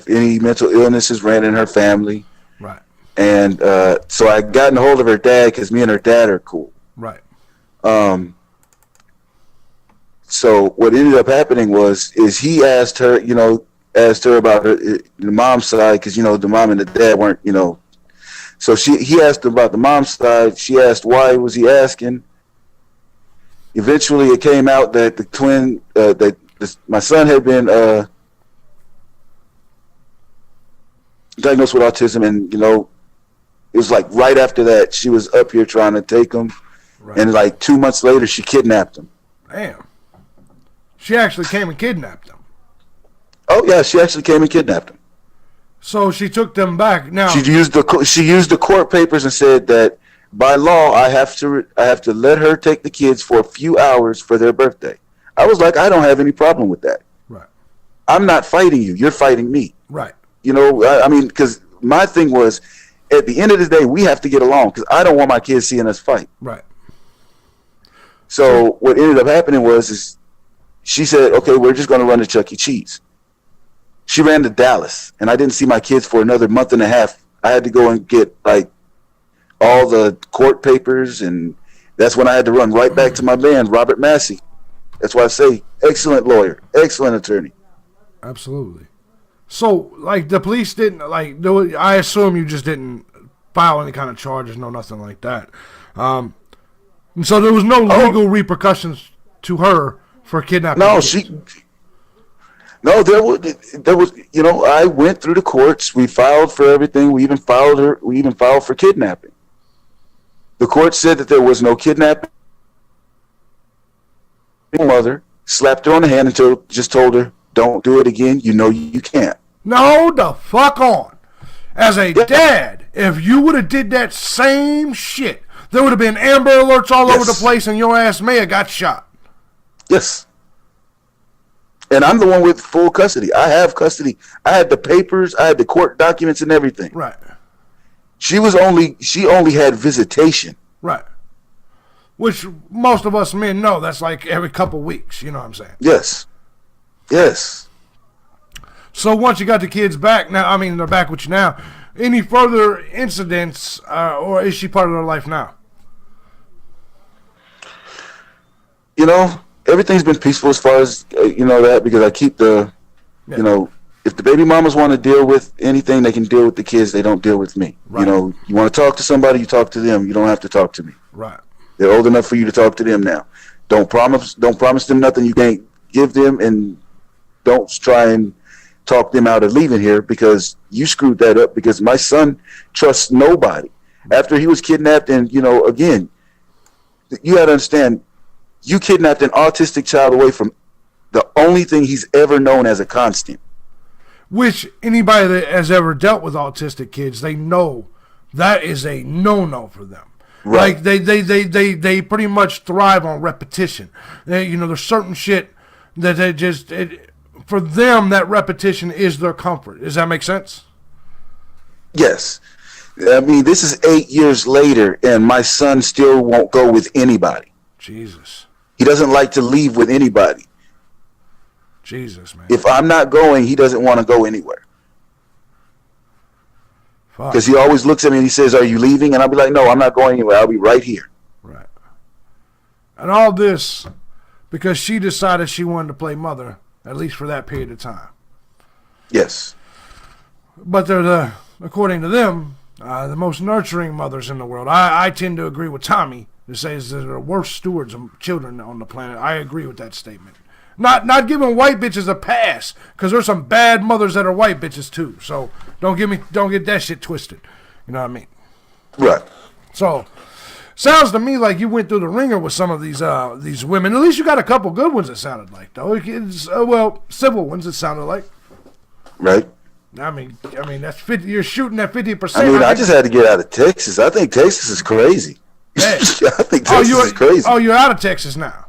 any mental illnesses ran in her family. Right. And so I got in hold of her dad because me and her dad are cool. Right. So what ended up happening is he asked her about the mom's side, because the mom and the dad weren't, So he asked about the mom's side. She asked why was he asking. Eventually, it came out that the twin, my son had been diagnosed with autism, and it was like right after that she was up here trying to take him, right. And like 2 months later she kidnapped him. Damn. She actually came and kidnapped him. Oh yeah, she actually came and kidnapped him. So she took them back. Now she used the court papers and said that by law I have to let her take the kids for a few hours for their birthday. I was like, I don't have any problem with that. Right. I'm not fighting you. You're fighting me. Right. I mean, because my thing was, at the end of the day, we have to get along because I don't want my kids seeing us fight. Right. So what ended up happening is she said, okay, we're just going to run to Chuck E. Cheese. She ran to Dallas, and I didn't see my kids for another month and a half. I had to go and get like all the court papers, and that's when I had to run right back to my man, Robert Massey. That's why I say excellent lawyer, excellent attorney. Absolutely. So, like, the police didn't, I assume you just didn't file any kind of charges, no nothing like that. And so there was no legal repercussions to her for kidnapping. No, there was, I went through the courts. We filed for everything. We even filed for kidnapping. The court said that there was no kidnapping. Mother slapped her on the hand and just told her, don't do it again. You can't. No, the fuck on. As a dad, if you would have did that same shit, there would have been Amber Alerts all over the place and your ass may have got shot. Yes. And I'm the one with full custody. I have custody. I had the papers. I had the court documents and everything. Right. She only had visitation. Right. Which most of us men know that's like every couple weeks. You know what I'm saying? Yes. Yes. So once you got the kids back, they're back with you now. Any further incidents, or is she part of their life now? Everything's been peaceful as far as, that, because I keep if the baby mamas want to deal with anything, they can deal with the kids. They don't deal with me. Right. You want to talk to somebody, you talk to them. You don't have to talk to me. Right. They're old enough for you to talk to them now. Don't promise them nothing you can't give them, and don't try and talk them out of leaving here because you screwed that up, because my son trusts nobody. After he was kidnapped, and, again, you got to understand, you kidnapped an autistic child away from the only thing he's ever known as a constant. Which anybody that has ever dealt with autistic kids, they know that is a no-no for them. Right. Like they pretty much thrive on repetition. There's certain shit that they just for them that repetition is their comfort. Does that make sense? Yes. I mean, this is 8 years later, and my son still won't go with anybody. Jesus. He doesn't like to leave with anybody. Jesus, man. If I'm not going, he doesn't want to go anywhere. Because he always looks at me and he says, are you leaving? And I'll be like, no, I'm not going anywhere. I'll be right here. Right. And all this because she decided she wanted to play mother, at least for that period of time. Yes. But they're, according to them, the most nurturing mothers in the world. I tend to agree with Tommy, who says they're the worst stewards of children on the planet. I agree with that statement. Not giving white bitches a pass, because there's some bad mothers that are white bitches too. So don't get that shit twisted. You know what I mean? Right. So sounds to me like you went through the ringer with some of these women. At least you got a couple good ones. It sounded like though. Civil ones. It sounded like. Right. I mean that's 50. You're shooting at 50%. I just had to get out of Texas. I think Texas is crazy. Hey. I think Texas is crazy. Oh, you're out of Texas now.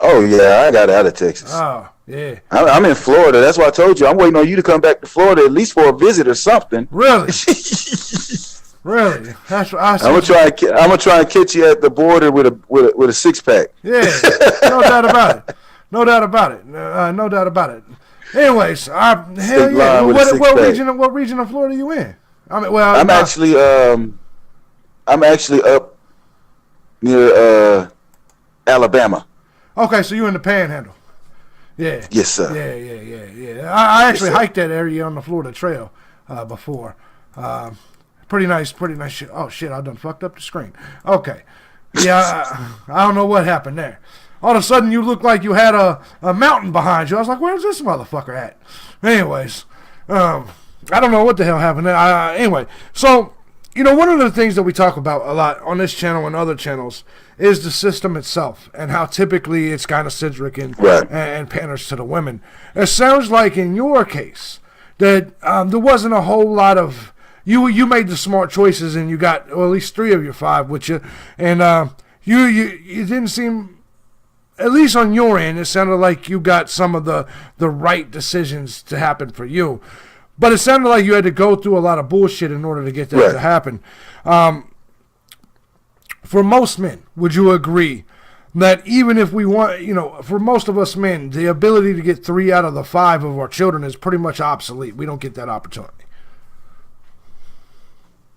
Oh, yeah, I got out of Texas. Oh, yeah. I'm in Florida. That's why I told you. I'm waiting on you to come back to Florida at least for a visit or something. Really? Really? That's what I said. I'm gonna try and catch you at the border with a 6-pack. Yeah, no doubt about it. No doubt about it. No doubt about it. Anyways, hell yeah. What region of Florida are you in? I'm actually up near Alabama. Okay, so you're in the Panhandle. Yeah. Yes, sir. Yeah. I actually hiked that area on the Florida Trail before. Pretty nice shit. Oh, shit, I done fucked up the screen. Okay. Yeah, I don't know what happened there. All of a sudden, you looked like you had a mountain behind you. I was like, where's this motherfucker at? Anyways, I don't know what the hell happened. Anyway, so, one of the things that we talk about a lot on this channel and other channels is the system itself and how typically it's kind of centric and panders to the women. It sounds like in your case that there wasn't a whole lot of... You made the smart choices and you got at least 3 of your 5 with you. And you didn't seem... At least on your end, it sounded like you got some of the right decisions to happen for you. But it sounded like you had to go through a lot of bullshit in order to get that to happen. For most men, would you agree that even if we want, for most of us men, the ability to get 3 out of the 5 of our children is pretty much obsolete? We don't get that opportunity.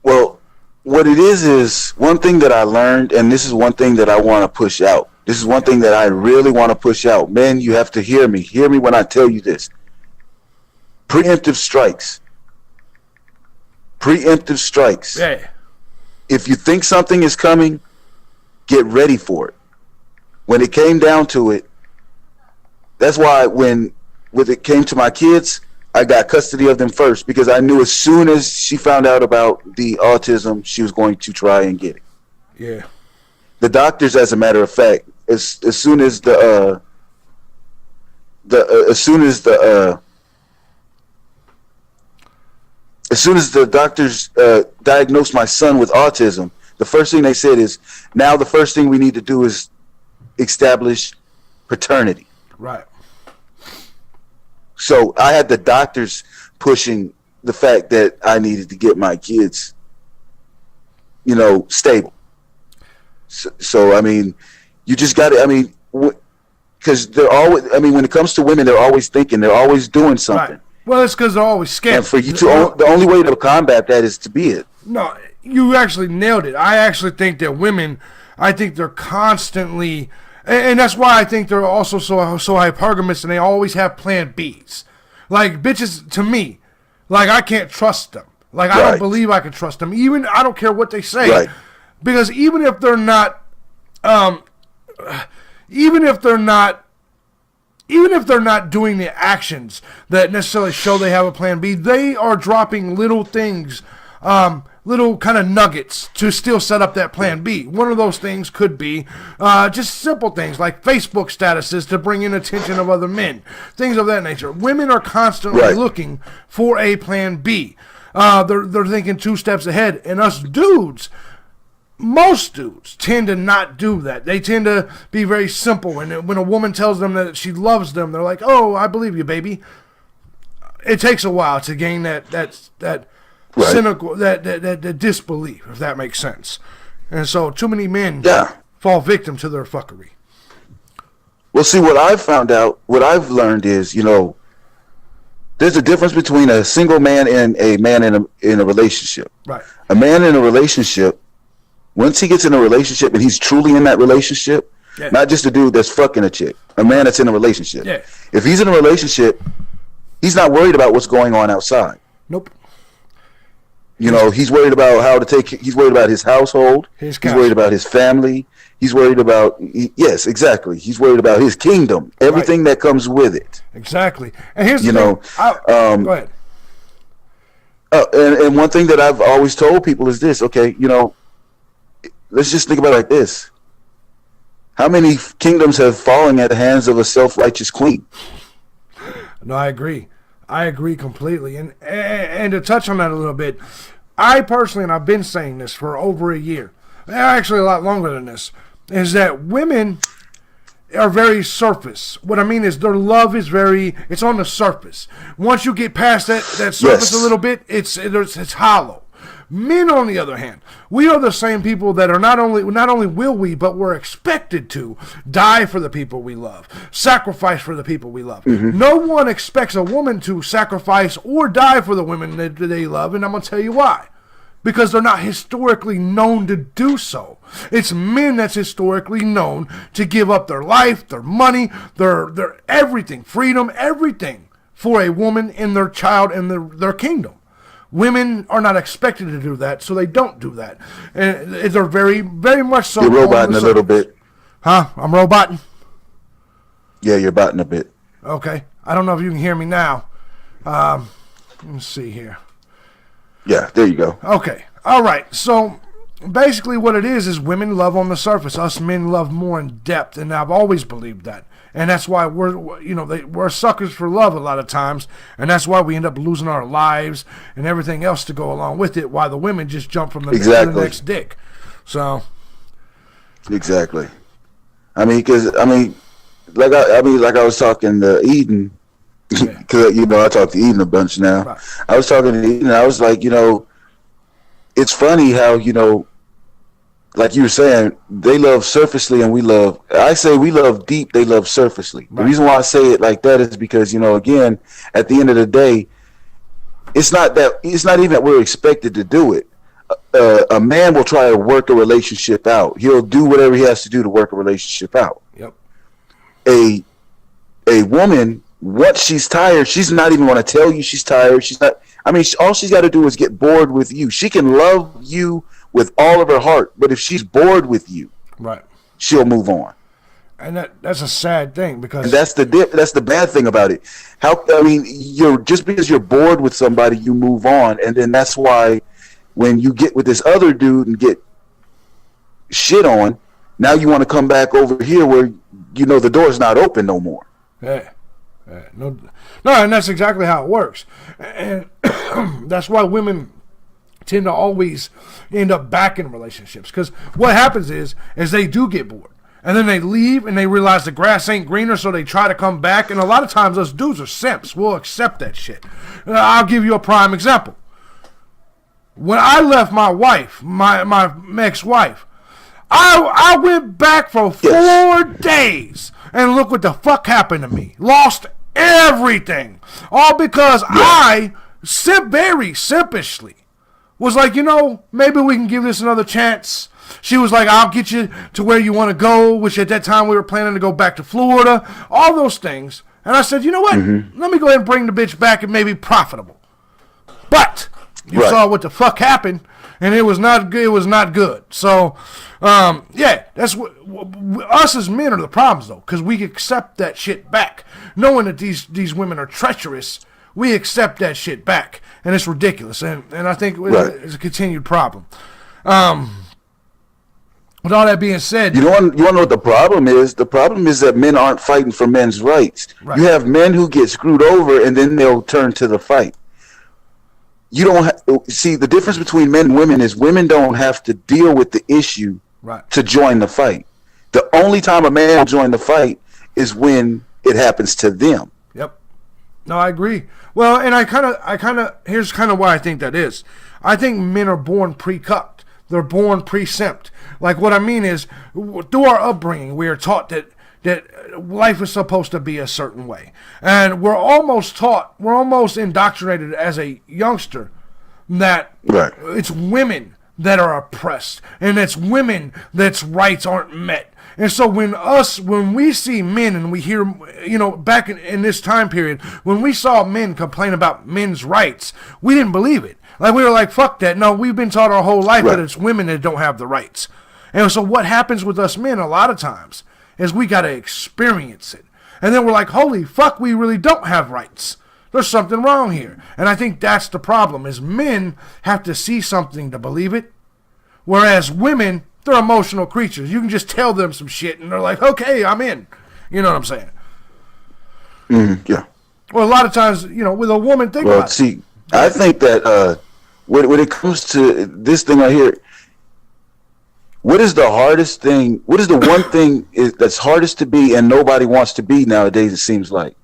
Well, what it is one thing that I learned, and this is one thing that I want to push out. This is one thing that I really want to push out. Men, you have to hear me. Hear me when I tell you this. Preemptive strikes. Preemptive strikes. Yeah. If you think something is coming, get ready for it. When it came down to it, that's why when it came to my kids, I got custody of them first, because I knew as soon as she found out about the autism, she was going to try and get it. Yeah. The doctors, as a matter of fact, as soon as the doctors diagnosed my son with autism, the first thing they said is, now the first thing we need to do is establish paternity. Right. So I had the doctors pushing the fact that I needed to get my kids, stable. So I mean, you just got to, I mean, because they're always, I mean, when it comes to women, they're always thinking, they're always doing something. Right. Well, it's because they're always scared. And for you to, the only way to combat that is to be it. No, you actually nailed it. I actually think that women, I think they're constantly, and that's why I think they're also so hypergamous, and they always have plan Bs. Like, bitches, to me, like, I can't trust them. Like, I don't believe I can trust them. Even, I don't care what they say. Right. Because even if they're not doing the actions that necessarily show they have a plan B, they are dropping little things, little kind of nuggets to still set up that plan B. One of those things could be just simple things like Facebook statuses to bring in attention of other men, things of that nature. Women are constantly looking for a plan B. They're thinking 2 steps ahead, and us dudes, most dudes tend to not do that. They tend to be very simple. And when a woman tells them that she loves them, they're like, "Oh, I believe you, baby." It takes a while to gain that cynical, that disbelief, if that makes sense. And so, too many men fall victim to their fuckery. Well, see, what I've found out, what I've learned is, there's a difference between a single man and a man in a relationship. Right. A man in a relationship, once he gets in a relationship and he's truly in that relationship, not just a dude that's fucking a chick, a man that's in a relationship. Yeah. If he's in a relationship, he's not worried about what's going on outside. Nope. He's worried about he's worried about his household. He's worried about his family. He's worried about, yes, exactly. He's worried about his kingdom, everything that comes with it. Exactly. And here's the thing. Go ahead. And one thing that I've always told people is this, okay, let's just think about it like this. How many kingdoms have fallen at the hands of a self-righteous queen? No, I agree. I agree completely. And to touch on that a little bit, I personally, and I've been saying this for over a year, actually a lot longer than this, is that women are very surface. What I mean is their love is it's on the surface. Once you get past that surface a little bit, it's hollow. Men, on the other hand, we are the same people that are not only will we, but we're expected to die for the people we love, sacrifice for the people we love. Mm-hmm. No one expects a woman to sacrifice or die for the women that they love, and I'm going to tell you why. Because they're not historically known to do so. It's men that's historically known to give up their life, their money, their everything, freedom, everything for a woman and their child and their kingdom. Women are not expected to do that, so they don't do that. And they're very, very much so. You're roboting a little bit. Huh? I'm roboting? Yeah, you're botting a bit. Okay. I don't know if you can hear me now. Let's see here. Yeah, there you go. Okay. All right. So basically what it is women love on the surface. Us men love more in depth, and I've always believed that. And that's why we're suckers for love a lot of times, and that's why we end up losing our lives and everything else to go along with it, while the women just jump from the to the next dick. So exactly. I mean, like I was talking to Eden, because I talk to Eden a bunch now. Right. I was talking to Eden, and I was like, it's funny how like you were saying, they love surfacely, and I say we love deep, they love surfacely. Right. The reason why I say it like that is because, again, at the end of the day, it's not even that we're expected to do it. A man will try to work a relationship out. He'll do whatever he has to do to work a relationship out. Yep. A woman, once she's tired, she's not even going to tell you she's tired. She's not. I mean, all she's got to do is get bored with you. She can love you with all of her heart, but if she's bored with you, right, she'll move on. And that's a sad thing, because and that's the bad thing about it. Just because you're bored with somebody, you move on, and then that's why when you get with this other dude and get shit on, now you want to come back over here where the door's not open no more. Yeah. No, and that's exactly how it works, and that's why women tend to always end up back in relationships, because what happens is they do get bored, and then they leave, and they realize the grass ain't greener, so they try to come back. And a lot of times us dudes are simps. We'll accept that shit. I'll give you a prime example. When I left my wife, my ex-wife, I went back for 4 days, and look what the fuck happened to me. Lost everything, all because I very simpishly was like, maybe we can give this another chance. She was like, I'll get you to where you want to go, which at that time we were planning to go back to Florida, all those things. And I said, you know what? Mm-hmm. Let me go ahead and bring the bitch back and maybe profitable. But you saw what the fuck happened, and it was not good. It was not good. So, that's what us as men are the problems, though, because we accept that shit back, knowing that these women are treacherous. We accept that shit back, and it's ridiculous, and I think it's a continued problem. With all that being said, you want to know what the problem is? The problem is that men aren't fighting for men's rights. Right. You have men who get screwed over, and then they'll turn to the fight. You don't see the difference between men and women is women don't have to deal with the issue to join the fight. The only time a man will join the fight is when it happens to them. Yep. No, I agree. Well, and here's kind of why I think that is. I think men are born pre-cucked. They're born pre-simped. Like, what I mean is, through our upbringing, we are taught that life is supposed to be a certain way. And we're almost indoctrinated as a youngster that it's women that are oppressed, and it's women that's rights aren't met. And so when we see men, and we hear, back in this time period, when we saw men complain about men's rights, we didn't believe it. Like, we were like, fuck that. No, we've been taught our whole life that it's women that don't have the rights. And so what happens with us men a lot of times is we got to experience it. And then we're like, holy fuck, we really don't have rights. There's something wrong here. And I think that's the problem, is men have to see something to believe it. Whereas women, they're emotional creatures. You can just tell them some shit, and they're like, okay, I'm in. You know what I'm saying? Yeah. Well, a lot of times, with a woman, about it. See, I think that when it comes to this thing right here, what is the hardest thing? What is the one thing that's hardest to be and nobody wants to be nowadays, it seems like?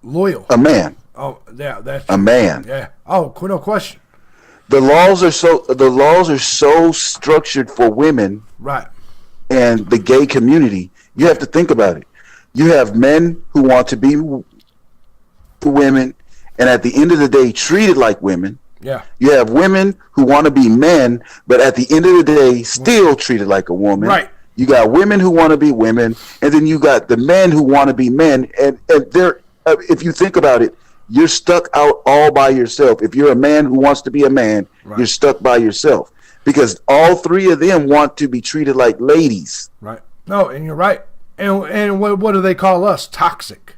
Loyal. A man. Oh, yeah. That's a man. Yeah. Oh, no question. The laws are so structured for women, right, and the gay community. You have to think about it. You have men who want to be women, and at the end of the day, treated like women. Yeah. You have women who want to be men, but at the end of the day, still treated like a woman. Right. You got women who want to be women, and then you got the men who want to be men, and they're if you think about it, you're stuck out all by yourself. If you're a man who wants to be a man, you're stuck by yourself, because all three of them want to be treated like ladies. Right. No, and you're right. And what do they call us? Toxic.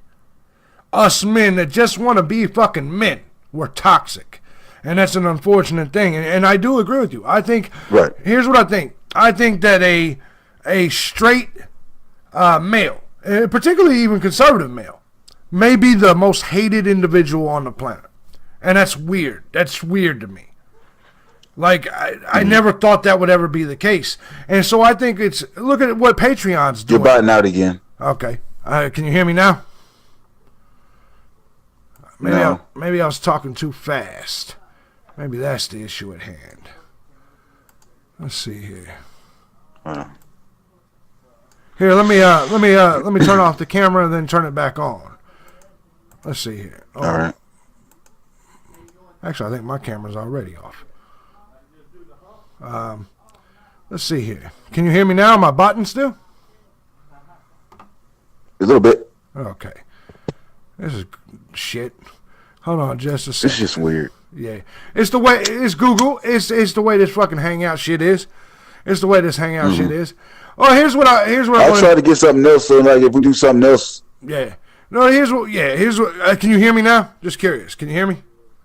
us men that just want to be fucking men, we're toxic. And that's an unfortunate thing. And I do agree with you. I think, Right. Here's what I think. I think that a straight male, particularly even conservative male, may be the most hated individual on the planet. And that's weird. That's weird to me. Like, I never thought that would ever be the case. And so I think look at what Patreon's doing. You're botting out again. Okay. Can you hear me now? No. Maybe I was talking too fast. Maybe that's the issue at hand. Let's see here. Here, let me turn off the camera and then turn it back on. Let's see here. All right. Actually, I think my camera's already off. Let's see here. Can you hear me now? Am I botting still? A little bit. Okay. This is shit. Hold on just a second. It's just weird. Yeah. It's the way, it's Google. It's the way this fucking hangout shit is. It's the way this hangout shit is. Oh, here's what I'll try to get something else, so like if we do something else. Yeah. No, here's what, can you hear me now? Just curious. Can you hear me?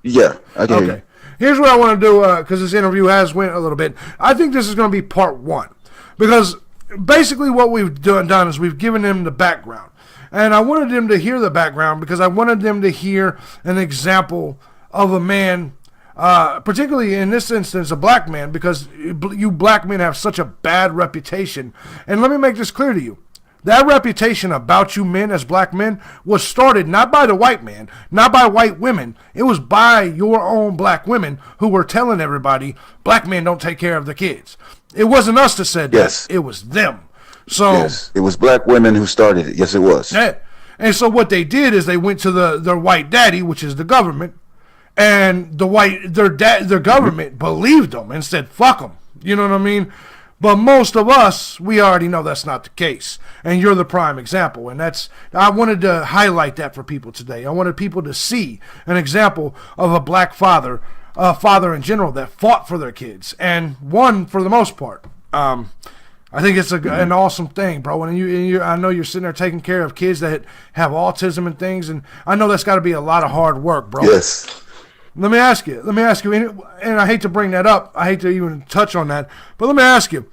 Yeah, I can hear you. Here's what I want to do, because this interview has went a little bit. I think this is going to be part one. Because basically what we've done is we've given them the background. And I wanted them to hear the background because I wanted them to hear an example of a man, particularly in this instance, a black man, because you black men have such a bad reputation. And let me make this clear to you. That reputation about you men as black men was started not by the white man, not by white women. It was by your own black women who were telling everybody black men don't take care of the kids. It wasn't us that said that. It was them. So yes, it was black women who started it. Yes, it was. Yeah. And so what they did is they went to their white daddy, which is the government, and their government believed them and said, fuck them. You know what I mean? But most of us, we already know that's not the case. And you're the prime example. And I wanted to highlight that for people today. I wanted people to see an example of a black father in general that fought for their kids and won for the most part. I think it's an awesome thing, bro. And I know you're sitting there taking care of kids that have autism and things. And I know that's got to be a lot of hard work, bro. Yes. Let me ask you, and I hate to bring that up. I hate to even touch on that. But let me ask you.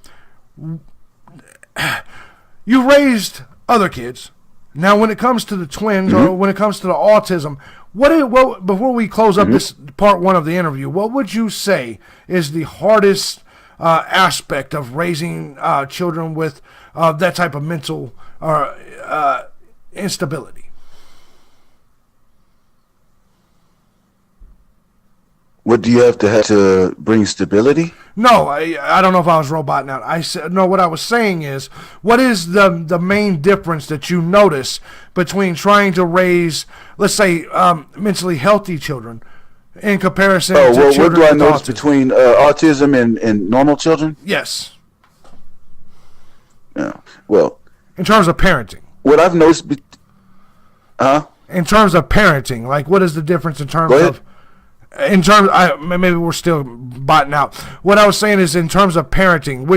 You raised other kids. Now, when it comes to the twins or when it comes to the autism, what before we close up this part one of the interview, what would you say is the hardest aspect of raising children with that type of mental instability? What do you have to bring stability? No, I don't know if I was roboting out. I said no. What I was saying is, what is the main difference that you notice between trying to raise, let's say, mentally healthy children, in comparison to children what do I with notice autism? between autism and normal children? Yes. Yeah. Well, In terms of parenting. What I've noticed, In terms of parenting, like what is the difference in terms Go ahead. of? Maybe we're still botting out. What I was saying is in terms of parenting,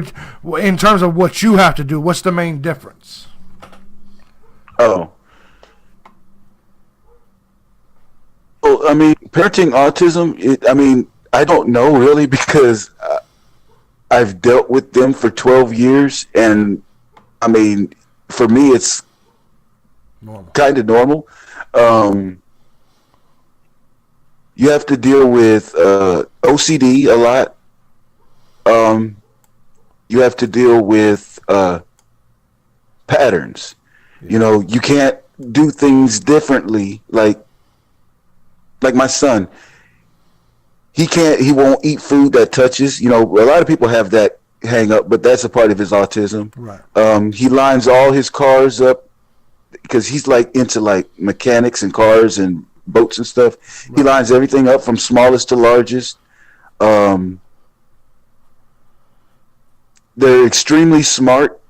in terms of what you have to do, what's the main difference? Well, I mean, parenting autism, I don't know really because I've dealt with them for 12 years. And, for me, it's kind of normal. You have to deal with OCD a lot. You have to deal with patterns. Yeah. You can't do things differently. Like my son, he won't eat food that touches. A lot of people have that hang up, but that's a part of his autism. Right. He lines all his cars up because he's into mechanics and cars and boats and stuff. Right. He lines everything up from smallest to largest. They're extremely smart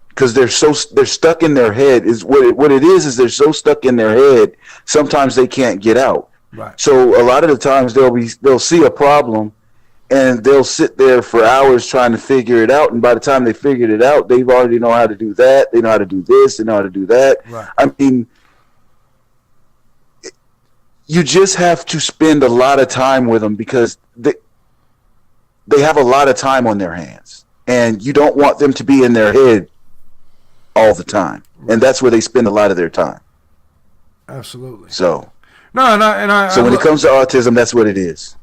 because they're stuck in their head. Is what it is they're so stuck in their head sometimes they can't get out. Right. So a lot of the times they'll see a problem and they'll sit there for hours trying to figure it out, and by the time they figured it out, they've already know how to do that, they know how to do this, they know how to do that. Right. you just have to spend a lot of time with them because they have a lot of time on their hands, and you don't want them to be in their head all the time, and that's where they spend a lot of their time. Absolutely. So so when it comes to autism, that's what it is.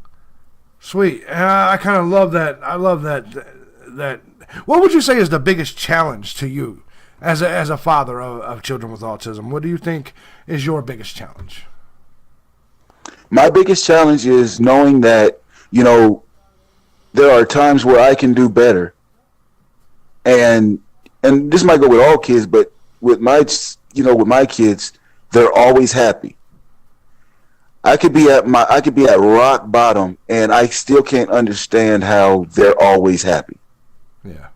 Sweet. I kind of love that. I love that. What would you say is the biggest challenge to you as a father of children with autism? What do you think is your biggest challenge? My biggest challenge is knowing that, there are times where I can do better. And this might go with all kids, but with my kids, they're always happy. I could be at rock bottom, and I still can't understand how they're always happy. Yeah.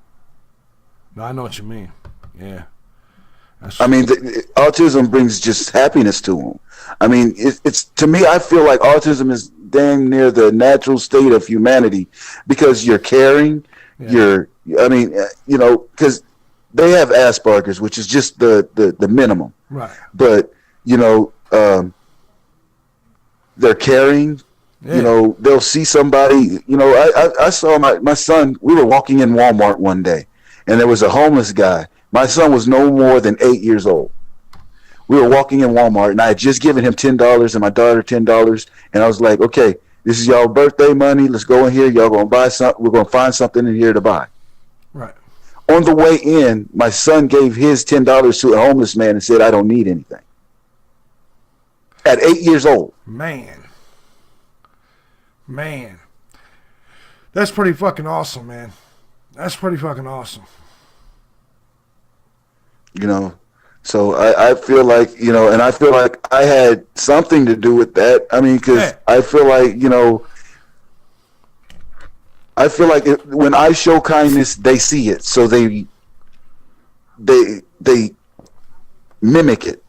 No, I know what you mean. Yeah. Autism brings just happiness to them. It's to me, I feel like autism is damn near the natural state of humanity because you're caring. Yeah. Because they have Asperger's, which is just the minimum. Right. But, they're caring. Yeah. They'll see somebody. I saw my son. We were walking in Walmart one day, and there was a homeless guy. My son was no more than 8 years old. We were walking in Walmart, and I had just given him $10 and my daughter $10, and I was like, "Okay, this is y'all birthday money. Let's go in here. Y'all gonna buy something. We're gonna find something in here to buy." Right. On the way in, my son gave his $10 to a homeless man and said, "I don't need anything." At 8 years old. Man. That's pretty fucking awesome, man. That's pretty fucking awesome. So I feel like, and I feel like I had something to do with that. Because I feel like when I show kindness, they see it. So they mimic it.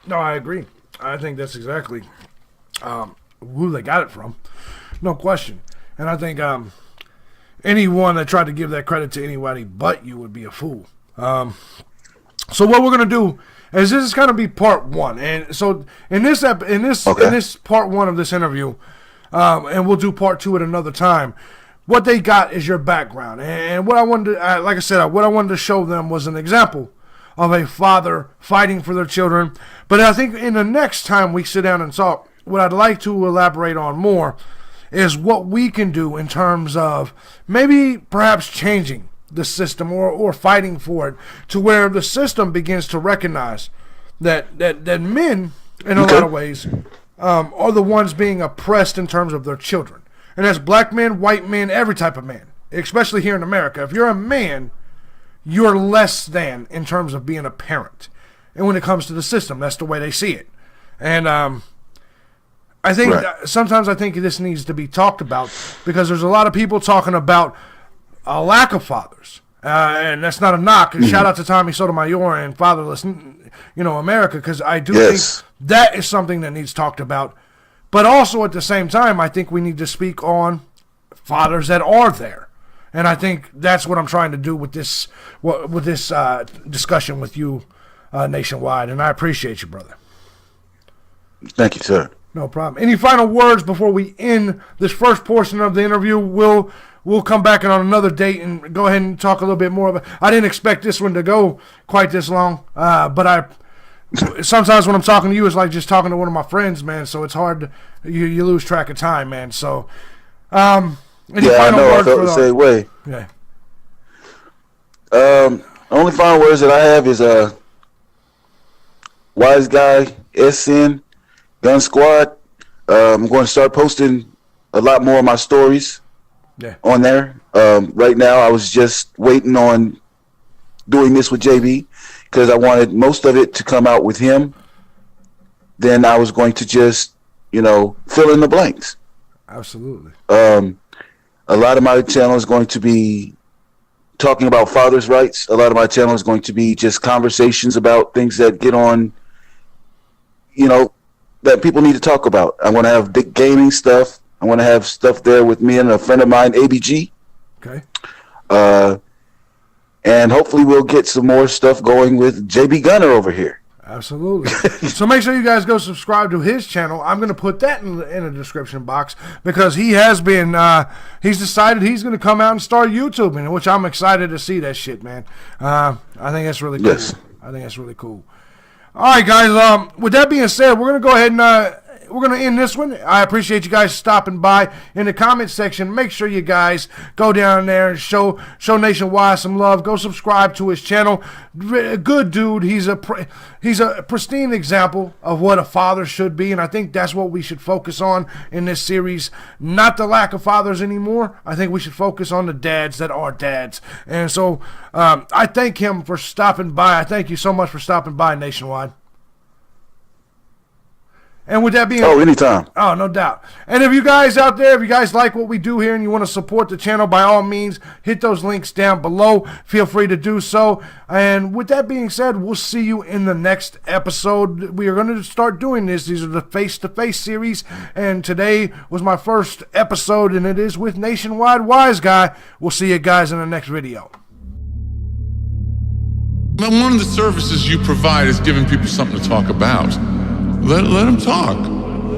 No, I agree. I think that's exactly who they got it from. No question. And I think anyone that tried to give that credit to anybody but you would be a fool. So what we're gonna do is this is gonna be part one, and so in this part one of this interview, and we'll do part two at another time. What they got is your background, and what I wanted to, like I said, what I wanted to show them was an example of a father fighting for their children. But I think in the next time we sit down and talk, what I'd like to elaborate on more is what we can do in terms of maybe perhaps changing the system or fighting for it to where the system begins to recognize that men, in a lot of ways, are the ones being oppressed in terms of their children. And that's black men, white men, every type of man, especially here in America. If you're a man, you're less than in terms of being a parent. And when it comes to the system, that's the way they see it. And I think sometimes I think this needs to be talked about because there's a lot of people talking about a lack of fathers. And that's not a knock. And shout out to Tommy Sotomayor and Fatherless, America, because I do think that is something that needs talked about. But also at the same time, I think we need to speak on fathers that are there. And I think that's what I'm trying to do with this discussion with you nationwide. And I appreciate you, brother. Thank you, sir. No problem. Any final words before we end this first portion of the interview? We'll come back on another date and go ahead and talk a little bit more about it. I didn't expect this one to go quite this long, but sometimes when I'm talking to you, it's like just talking to one of my friends, man. So it's hard you lose track of time, man. So, any final words? I felt the same way. Yeah. Only final words that I have is Wise Guy SN Gun Squad. I'm going to start posting a lot more of my stories on there. Right now, I was just waiting on doing this with JB because I wanted most of it to come out with him. Then I was going to just, fill in the blanks. Absolutely. A lot of my channel is going to be talking about fathers' rights. A lot of my channel is going to be just conversations about things that get on, that people need to talk about. I want to have big gaming stuff. I want to have stuff there with me and a friend of mine, ABG. Okay. And hopefully we'll get some more stuff going with JB Gunner over here. Absolutely. So make sure you guys go subscribe to his channel. I'm going to put that in the description box because he has been, he's decided he's going to come out and start YouTubing, which I'm excited to see that shit, man. I think that's really cool. Yes. I think that's really cool. All right, guys. With that being said, we're going to go ahead and we're going to end this one. I appreciate you guys stopping by. In the comment section, make sure you guys go down there and show Nationwide some love. Go subscribe to his channel. Good dude. He's a pristine example of what a father should be, and I think that's what we should focus on in this series. Not the lack of fathers anymore. I think we should focus on the dads that are dads. And so I thank him for stopping by. I thank you so much for stopping by, Nationwide. And with that being... Oh, anytime. Oh, no doubt. And if you guys out there, if you guys like what we do here and you want to support the channel, by all means, hit those links down below. Feel free to do so. And with that being said, we'll see you in the next episode. We are going to start doing this. These are the face-to-face series. And today was my first episode, and it is with Nationwide Wise Guy. We'll see you guys in the next video. One of the services you provide is giving people something to talk about. Let them talk.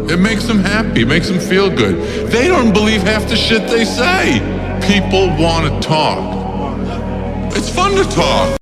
It makes them happy, makes them feel good. They don't believe half the shit they say. People want to talk. It's fun to talk.